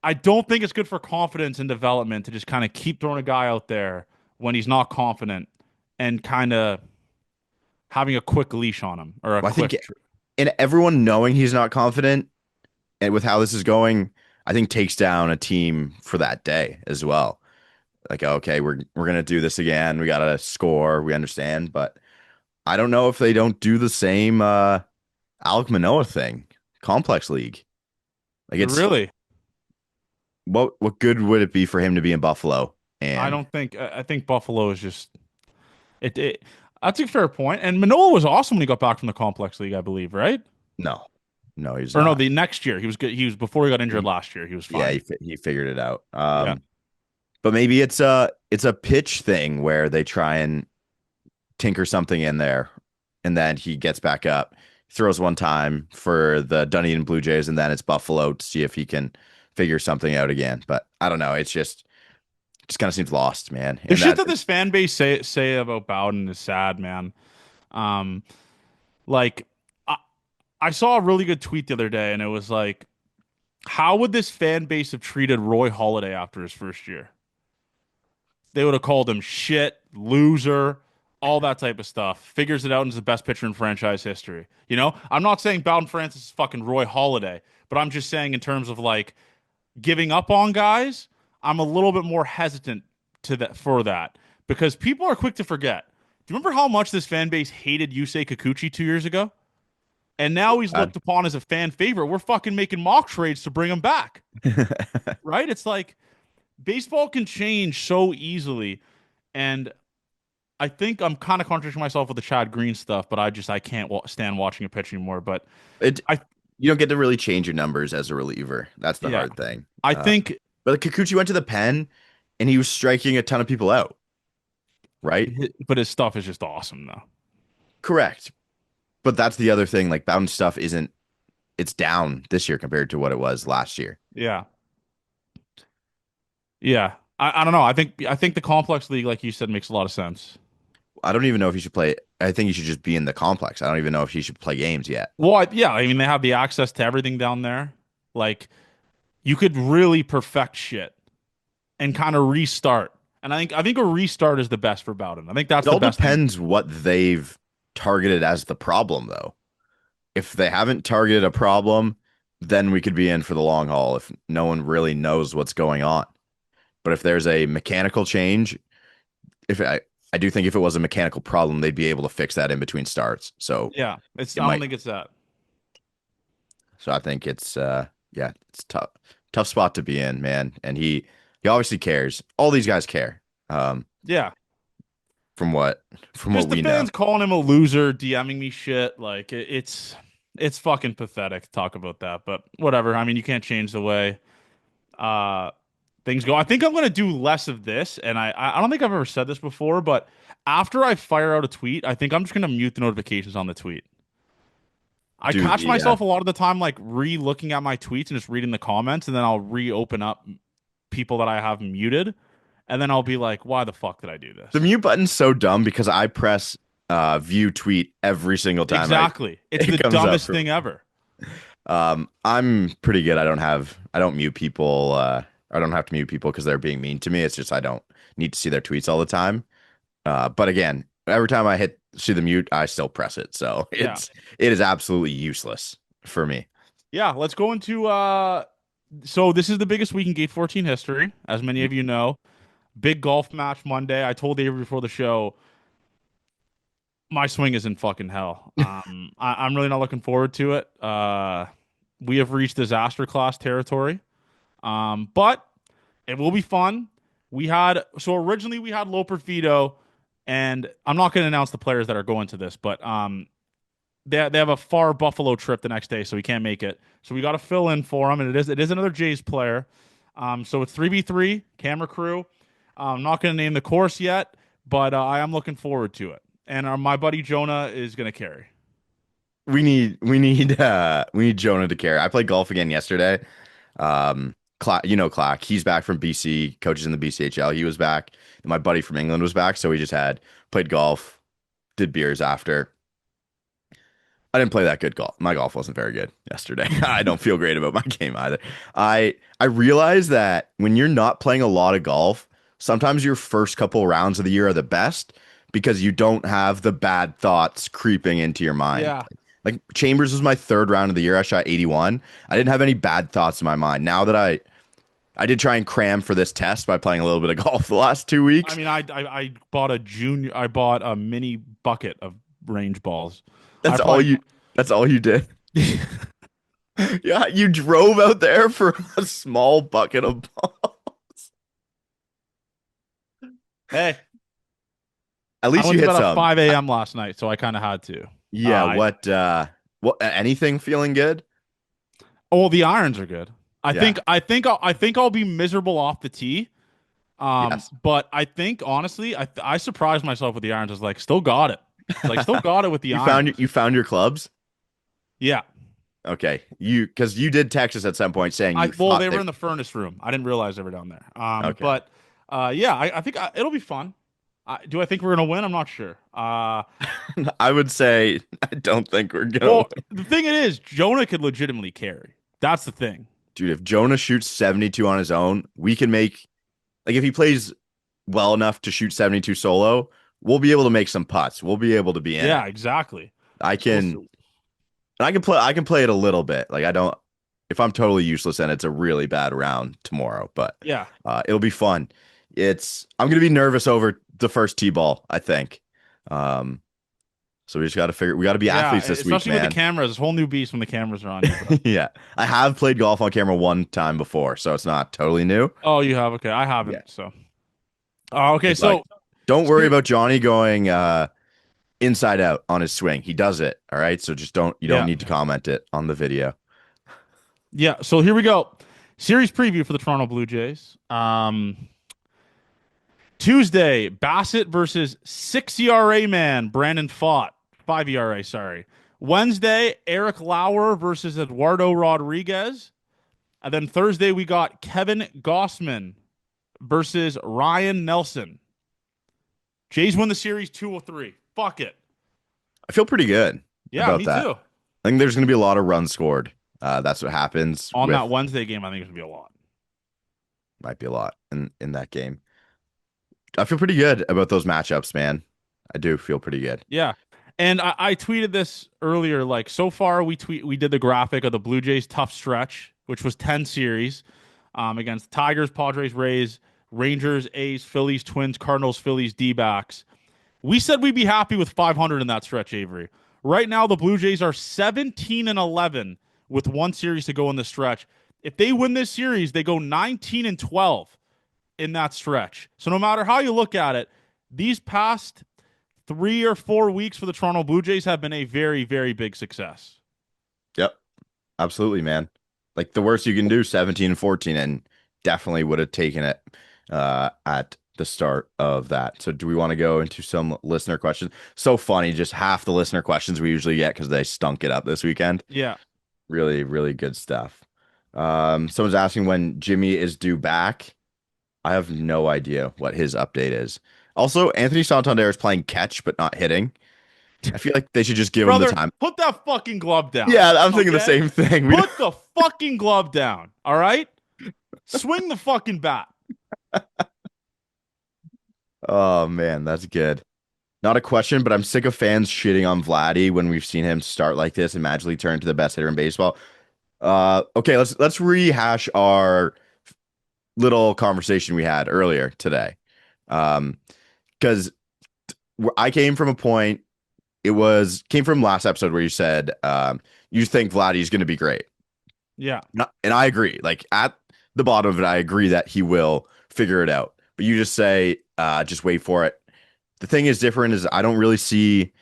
I don't think it's good for confidence and development to just kind of keep throwing a guy out there when he's not confident and kind of having a quick leash on him or a Well, I think quick. and everyone knowing he's not confident and with how this is going, I think takes down a team for that day as well. Like, okay, we're gonna do this again. We gotta score. We understand, but I don't know if they don't do the same Alek Manoah thing, complex league. Like, it's Really, what good would it be for him to be in Buffalo? I And don't think. I think Buffalo is just it. That's a fair point. And Manoa was awesome when he got back from the complex league, I believe, right? no, no, he's Or no, not. the next year he was good. He was before he got injured He, last year. He was yeah, fine. he figured it out. Yeah, But maybe it's a pitch thing where they try and tinker something in there, and then he gets back up, throws one time for the Dunedin Blue Jays, and then it's Buffalo to see if he can figure something out again. But I don't know. It's just kind of seems lost, man. the And shit that that this fan base say about Bowden is sad, man. Um, like I, I saw a really good tweet the other day, and it was like, how would this fan base have treated Roy Halladay after his first year? They would have called him shit, loser, all that type of stuff. Figures it out and is the best pitcher in franchise history. You know, I'm not saying Bowden Francis is fucking Roy Halladay, but I'm just saying in terms of like giving up on guys, I'm a little bit more hesitant to that for that because people are quick to forget. Do you remember how much this fan base hated Yusei Kikuchi 2 years ago? And now he's bad. looked upon as a fan favorite. We're fucking making mock trades to bring him back, right? It's like baseball can change so easily. And I think I'm kind of contradicting myself with the Chad Green stuff, but I can't stand watching a pitch anymore. But It I you don't get to really change your numbers as a reliever. That's the yeah, hard thing. I think But Kikuchi went to the pen and he was striking a ton of people out, right? but his stuff is just awesome though. Correct. But that's the other thing. Like Bowden stuff isn't it's down this year compared to what it was last year. Yeah. Yeah. I don't know. I think the complex league, like you said, makes a lot of sense. I don't even know if he should play. I think he should just be in the complex. I don't even know if he should play games yet. Well, yeah, I mean they have the access to everything down there. Like you could really perfect shit and kind of restart. And I think a restart is the best for Bowden. I think that's It the all best thing. depends what they've targeted as the problem, though. If they haven't targeted a problem, then we could be in for the long haul if no one really knows what's going on. But if there's a mechanical change, if I do think if it was a mechanical problem, they'd be able to fix that in between starts. So Yeah, it's it I don't might. think it's that. So I think it's yeah, it's tough spot to be in, man. And he obviously cares. All these guys care. Um, Yeah. from what from what Just the we know. fans calling him a loser, DMing me shit. Like it's fucking pathetic to talk about that, but whatever. I mean, you can't change the way uh things go. I think I'm gonna do less of this, and I don't think I've ever said this before, but after I fire out a tweet, I think I'm just gonna mute the notifications on the tweet. I Dude, catch yeah. myself a lot of the time like re-looking at my tweets and just reading the comments, and then I'll reopen up people that I have muted, and then I'll be like, why the fuck did I do The this? mute button's so dumb because I press view tweet every single time Exactly. It's it the comes up dumbest for thing me. ever. I'm pretty good. I don't mute people I don't have to mute people because they're being mean to me. It's just I don't need to see their tweets all the time. But again, every time I hit see the mute, I still press it. So Yeah. it is absolutely useless for me. Yeah, let's go into so this is the biggest week in Gate 14 history, as many of you know. Big golf match Monday. I told Avery before the show, my swing is in fucking hell. I'm really not looking forward to it. We have reached disaster class territory. But it will be fun. Originally we had Loper Fido, and I'm not going to announce the players that are going to this, but they have a far Buffalo trip the next day, so he can't make it. So we got to fill in for him, and it is another Jays player. So it's 3v3 camera crew. I'm not going to name the course yet, but I am looking forward to it. And my buddy Jonah is going to carry. We need Jonah to carry. I played golf again yesterday. Clack. He's back from BC, coaches in the BCHL. He was back. And my buddy from England was back, so we just had played golf, did beers after. I didn't play that good golf. My golf wasn't very good yesterday. I don't feel great about my game either. I realized that when you're not playing a lot of golf, sometimes your first couple rounds of the year are the best because you don't have the bad thoughts creeping into your mind. Yeah. Like Chambers was my third round of the year. I shot 81. I didn't have any bad thoughts in my mind. Now that I did try and cram for this test by playing a little bit of golf the last 2 weeks. I mean, I bought I bought a mini bucket of range balls. I That's all probably you that's all you did. Yeah, you drove out there for a small bucket of ball. Hey, At I least went you to hit bed at some. 5 a.m. last night, so I kind of had to. Yeah, I what anything feeling good? Oh, the irons are good. I Yeah. think I'll be miserable off the tee. Yes. But I think honestly, I surprised myself with the irons. I was like, still got it. Like, still got it with the irons. You found your clubs? Yeah. Okay. Because you did text us at some point saying you Well, thought they they were in the furnace room. I didn't realize they were down there. okay. But yeah, I think it'll be fun. Do I think we're gonna win? I'm not sure. I would say I don't think we're gonna Well, win. the thing it is, Jonah could legitimately carry. That's the thing. Dude, if Jonah shoots 72 on his own, we can make like if he plays well enough to shoot 72 solo, we'll be able to make some putts. We'll be able to be in it. Yeah, exactly. I We'll can see. I can play it a little bit. Like I don't if I'm totally useless and it's a really bad round tomorrow, but Yeah. it'll be fun. I'm gonna be nervous over the first tee ball, I think. Um, so we just we gotta be Yeah, athletes this week, especially with the man. cameras. It's a whole new beast when the cameras are on you, bro. Yeah. I have played golf on camera one time before, so it's not totally new. Oh, you have? Okay, I Yeah. haven't. So, okay, Good luck. so Don't worry about Johnny going inside out on his swing. He does it. All right. So just don't you don't Yeah. need to comment it on the video. Yeah. So here we go. Series preview for the Toronto Blue Jays. Tuesday, Bassett versus 6 ERA man, Brandon Fott. 5 ERA, sorry. Wednesday, Eric Lauer versus Eduardo Rodriguez. And then Thursday, we got Kevin Gossman versus Ryan Nelson. Jays win the series 2-3. Fuck it. I feel pretty good Yeah, about me that. too. I think there's going to be a lot of runs scored. That's what happens On with that Wednesday game, I think it's going to be a lot. might be a lot in that game. I feel pretty good about those matchups, man. I do feel pretty good. Yeah. And I tweeted this earlier. Like, so far, we did the graphic of the Blue Jays' tough stretch, which was 10 series against Tigers, Padres, Rays, Rangers, A's, Phillies, Twins, Cardinals, Phillies, D-backs. We said we'd be happy with 500 in that stretch, Avery. Right now, the Blue Jays are 17-11 with one series to go in the stretch. If they win this series, they go 19-12 in that stretch. So no matter how you look at it, these past 3 or 4 weeks for the Toronto Blue Jays have been a very, very big success. Yep. Absolutely, man. Like the worst you can do, 17 and 14, and definitely would have taken it at the start of that. So do we want to go into some listener questions? So funny, just half the listener questions we usually get because they stunk it up this weekend. Yeah. Really, really good stuff. Someone's asking when Jimmy is due back. I have no idea what his update is. Also, Anthony Santander is playing catch but not hitting. I feel like they should just give him the Brother, time. put that fucking glove down. Yeah, I'm thinking the Okay? same thing. Put the fucking glove down. All right? Swing the fucking bat. Oh man, that's good. Not a question, but I'm sick of fans shitting on Vladdy when we've seen him start like this and magically turn to the best hitter in baseball. Okay, let's rehash our little conversation we had earlier today. Because I came from a point, came from last episode where you said you think Vladdy's going to be great. Yeah. And I agree. Like at the bottom of it, I agree that he will figure it out. But you just say, just wait for it. The thing is different is I don't really see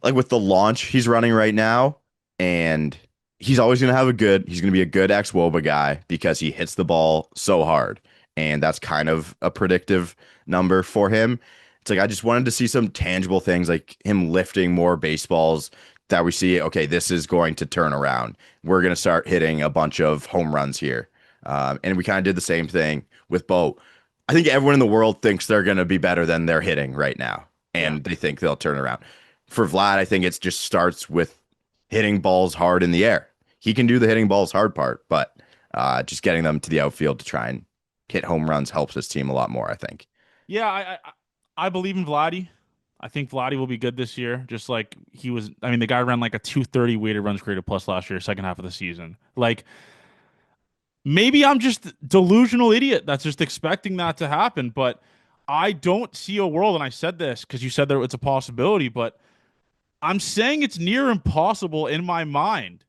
like with the launch he's running right now, and he's always going to have he's going to be a good ex-Woba guy because he hits the ball so hard. And that's kind of a predictive number for him. It's like I just wanted to see some tangible things like him lifting more baseballs that we see, okay, this is going to turn around. We're going to start hitting a bunch of home runs here. And we kind of did the same thing with Bo. I think everyone in the world thinks they're going to be better than they're hitting right now. And they think they'll turn around. For Vlad, I think it just starts with hitting balls hard in the air. He can do the hitting balls hard part, but just getting them to the outfield to try and hit home runs helps his team a lot more, I think. Yeah, I believe in Vladdy. I think Vladdy will be good this year, just like he was. I mean, the guy ran like a 230 weighted runs created plus last year, second half of the season. Like, maybe I'm just delusional idiot that's just expecting that to happen, but I don't see a world, and I said this because you said that it's a possibility, but I'm saying it's near impossible in my mind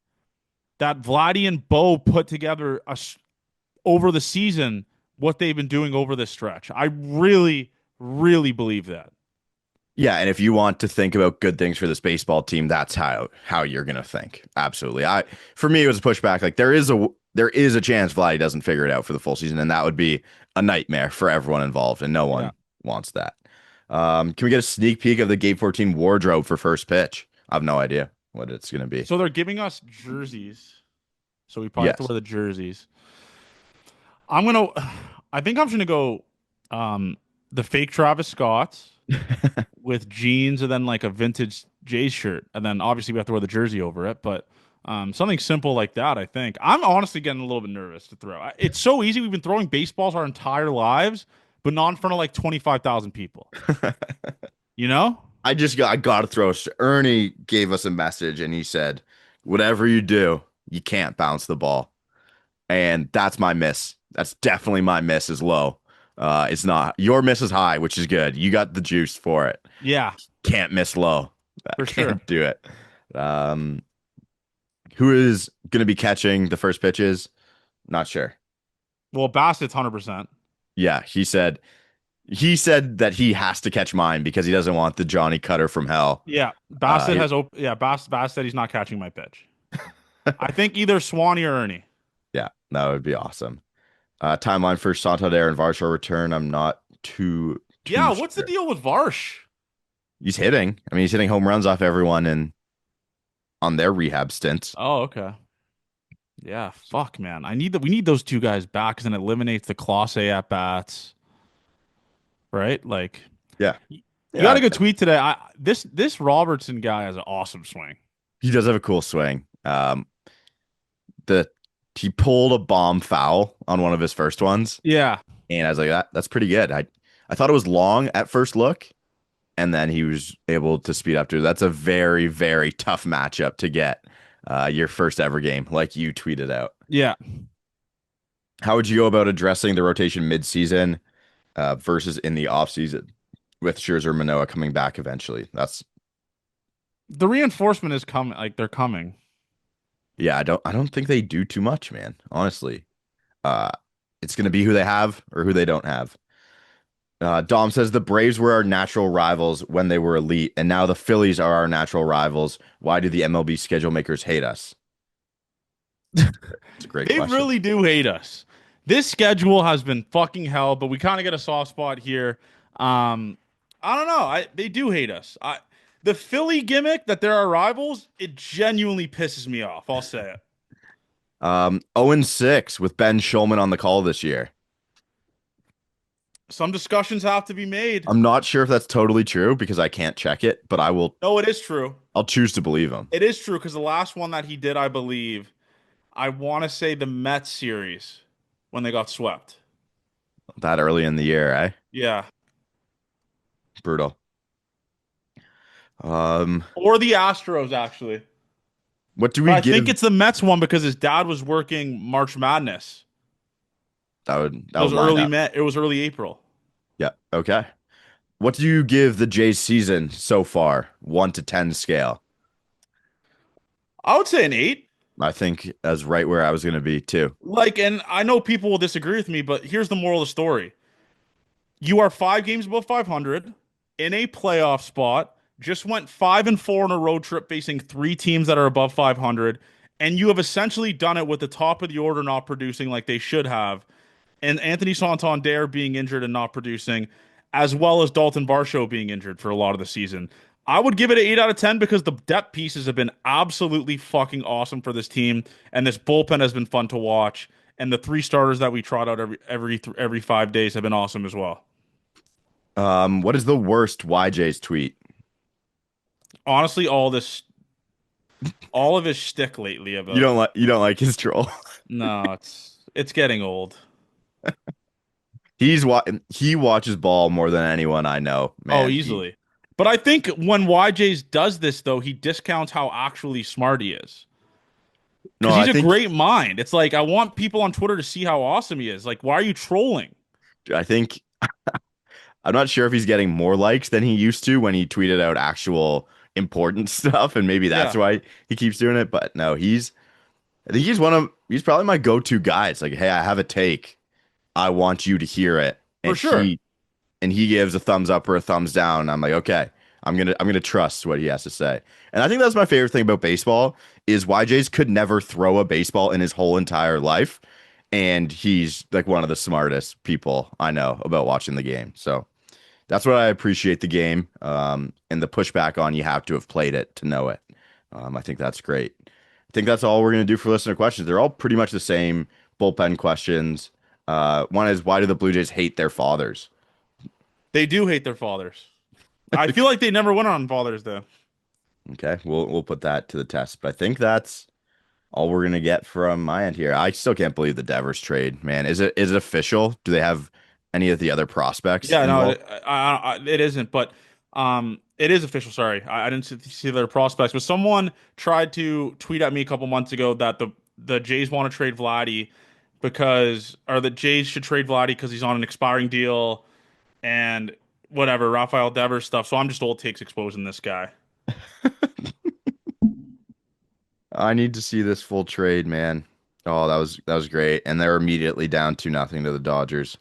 that Vladdy and Bo put together over the season what they've been doing over this stretch. I really, really believe that. Yeah, and if you want to think about good things for this baseball team, that's how you're gonna think. Absolutely. For me it was a pushback. Like there is a chance Vladdy doesn't figure it out for the full season, and that would be a nightmare for everyone involved, and no one wants that. Can we get a sneak peek of the Game 14 wardrobe for first pitch? I have no idea what it's gonna be. So they're giving us jerseys. So we probably have to Yes. wear the jerseys. I'm gonna I think I'm just gonna go the fake Travis Scott's with jeans and then like a vintage Jays shirt. And then obviously we have to wear the jersey over it, but something simple like that, I think. I'm honestly getting a little bit nervous to throw. It's so easy. We've been throwing baseballs our entire lives, but not in front of like 25,000 people. You know? I gotta throw. Ernie gave us a message and he said, "Whatever you do, you can't bounce the ball," and that's my miss. That's definitely my miss is low. It's not your miss is high, which is good. You got the juice for it. Yeah, Can't miss low. for Can't sure. do it. Um, who is going to be catching the first pitches? Not sure. Well, Bassett's 100%. Yeah, he said he said that he has to catch mine because he doesn't want the Johnny Cutter from hell. Yeah, Uh, Bassett he- has yeah, Bass said he's not catching my pitch. I think either Swanee or Ernie. yeah, that would be awesome. Timeline for Santander and Varsho return. I'm not too Yeah, what's the sure. deal with Varsh? He's hitting. I mean, he's hitting home runs off everyone and on their rehab stints. Oh, okay. Yeah, fuck, man. We need those two guys back because then it eliminates the Class A at bats, right? Like Yeah, you got yeah. a good tweet today. This Robertson guy has an awesome swing. He does have a cool swing. The he pulled a bomb foul on one of his first ones, Yeah. and I was like, that's pretty good. I thought it was long at first look, and then he was able to speed up to. That's a very, very tough matchup to get your first ever game, like you tweeted out. Yeah. How would you go about addressing the rotation mid-season versus in the offseason with Scherzer and Manoah coming back eventually? That's The reinforcement is coming, like they're coming. yeah. I don't think they do too much, man. Honestly, uh, it's gonna be who they have or who they don't have. Dom says the Braves were our natural rivals when they were elite, and now the Phillies are our natural rivals. Why do the MLB schedule makers hate us? It's a great They question. really do hate us. This schedule has been fucking hell, but we kind of get a soft spot here. I don't know. They do hate us. The Philly gimmick that they're our rivals, it genuinely pisses me off. I'll say it. 0-6 with Ben Schulman on the call this year. Some discussions have to be made. I'm not sure if that's totally true because I can't check it, but I will. No, it is true. I'll choose to believe him. It is true because the last one that he did, I believe, I want to say the Mets series when they got swept. That early in the year, eh? Yeah. Brutal. Um, Or the Astros, actually. what do But we I think give? it's the Mets one because his dad was working March Madness. That It would was line early up. May. It was early April. Yeah. Okay. What do you give the Jays season so far? 1 to 10 scale. I would say an 8. I think that's right where I was going to be too. Like, and I know people will disagree with me, but here's the moral of the story. You are 5 games above 500 in a playoff spot, just went 5-4 on a road trip facing 3 teams that are above 500, and you have essentially done it with the top of the order not producing like they should have, and Anthony Santander being injured and not producing, as well as Dalton Varsho being injured for a lot of the season. I would give it an 8 out of 10 because the depth pieces have been absolutely fucking awesome for this team, and this bullpen has been fun to watch, and the 3 starters that we trot out every 5 days have been awesome as well. What is the worst YJ's tweet? Honestly, all of his shtick lately You about don't like his troll. no, it's getting old. He watches ball more than anyone I know, Oh, man. easily. But I think when YJ's does this though, he discounts how actually smart he is. No, Because he's I a think great mind. It's like I want people on Twitter to see how awesome he is. Like, why are you trolling? I think I'm not sure if he's getting more likes than he used to when he tweeted out actual important stuff, and maybe that's Yeah, why he keeps doing it. But no, I think he's probably my go-to guy. It's like, hey, I have a take. I want you to hear it. for And sure. he gives a thumbs up or a thumbs down. I'm like, okay, I'm gonna trust what he has to say. And I think that's my favorite thing about baseball is YJ's could never throw a baseball in his whole entire life. And he's like one of the smartest people I know about watching the game. So that's what I appreciate the game. And the pushback on you have to have played it to know it. I think that's great. I think that's all we're going to do for listener questions. They're all pretty much the same bullpen questions. One is why do the Blue Jays hate their fathers? They do hate their fathers. I feel like they never went on fathers though. Okay, we'll put that to the test. But I think that's all we're gonna get from my end here. I still can't believe the Devers trade, man. Is it official? Do they have any of the other prospects Yeah, no, involved? it isn't, but it is official. Sorry, I didn't see their prospects, but someone tried to tweet at me a couple months ago that the Jays want to trade Vladdy or the Jays should trade Vladdy because he's on an expiring deal and whatever Raphael Devers stuff. So I'm just old takes exposing this guy. I need to see this full trade, man. Oh, that was great. And they're immediately down 2-0 to the Dodgers.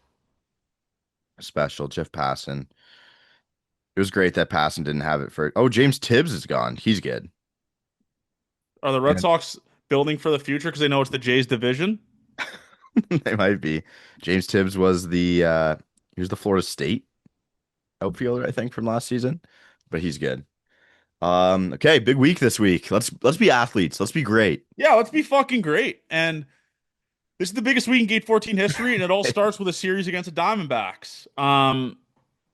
special. Jeff Passan. It was great that Passan didn't have it for. Oh, James Tibbs is gone. He's good. Are the Red And Sox building for the future because they know it's the Jays division? they might be. James Tibbs was he was the Florida State outfielder, I think, from last season, but he's good. Okay, big week this week. Let's be athletes. Let's be great. Yeah, let's be fucking great. And this is the biggest week in Gate 14 history, and it all starts with a series against the Diamondbacks.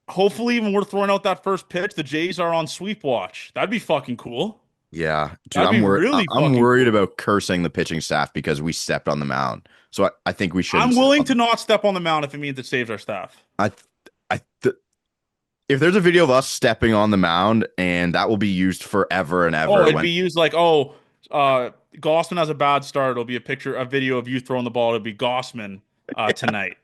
Hopefully, when we're throwing out that first pitch, the Jays are on sweep watch. That'd be fucking cool. Yeah, dude, That'd be I'm worried. really I'm fucking worried cool. about cursing the pitching staff because we stepped on the mound. So I think we shouldn't I'm step willing on to them. not step on the mound if it means it saves our staff. I, if there's a video of us stepping on the mound, and that will be used forever and Oh, ever. it'd When be used like, oh, Gossman has a bad start. It'll be a video of you throwing the ball. It'll be Gossman tonight.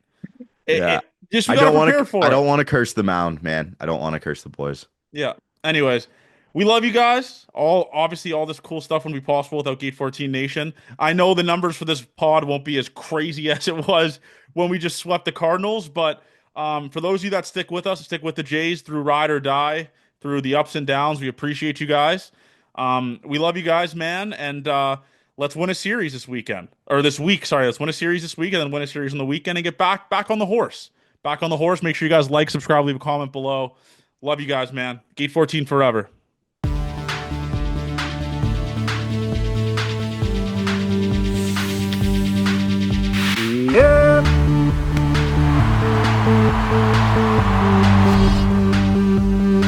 yeah, Just we gotta prepare I for it. don't want to curse the mound, man. I don't want to curse the boys. Yeah. Anyways, we love you guys. All obviously all this cool stuff wouldn't be possible without Gate 14 Nation. I know the numbers for this pod won't be as crazy as it was when we just swept the Cardinals, but for those of you that stick with us, stick with the Jays through ride or die, through the ups and downs, we appreciate you guys. We love you guys, man, and let's win a series this weekend or this week. Sorry, let's win a series this week and then win a series on the weekend and get back on the horse. Back on the horse. Make sure you guys like, subscribe, leave a comment below. Love you guys, man. Gate 14 forever.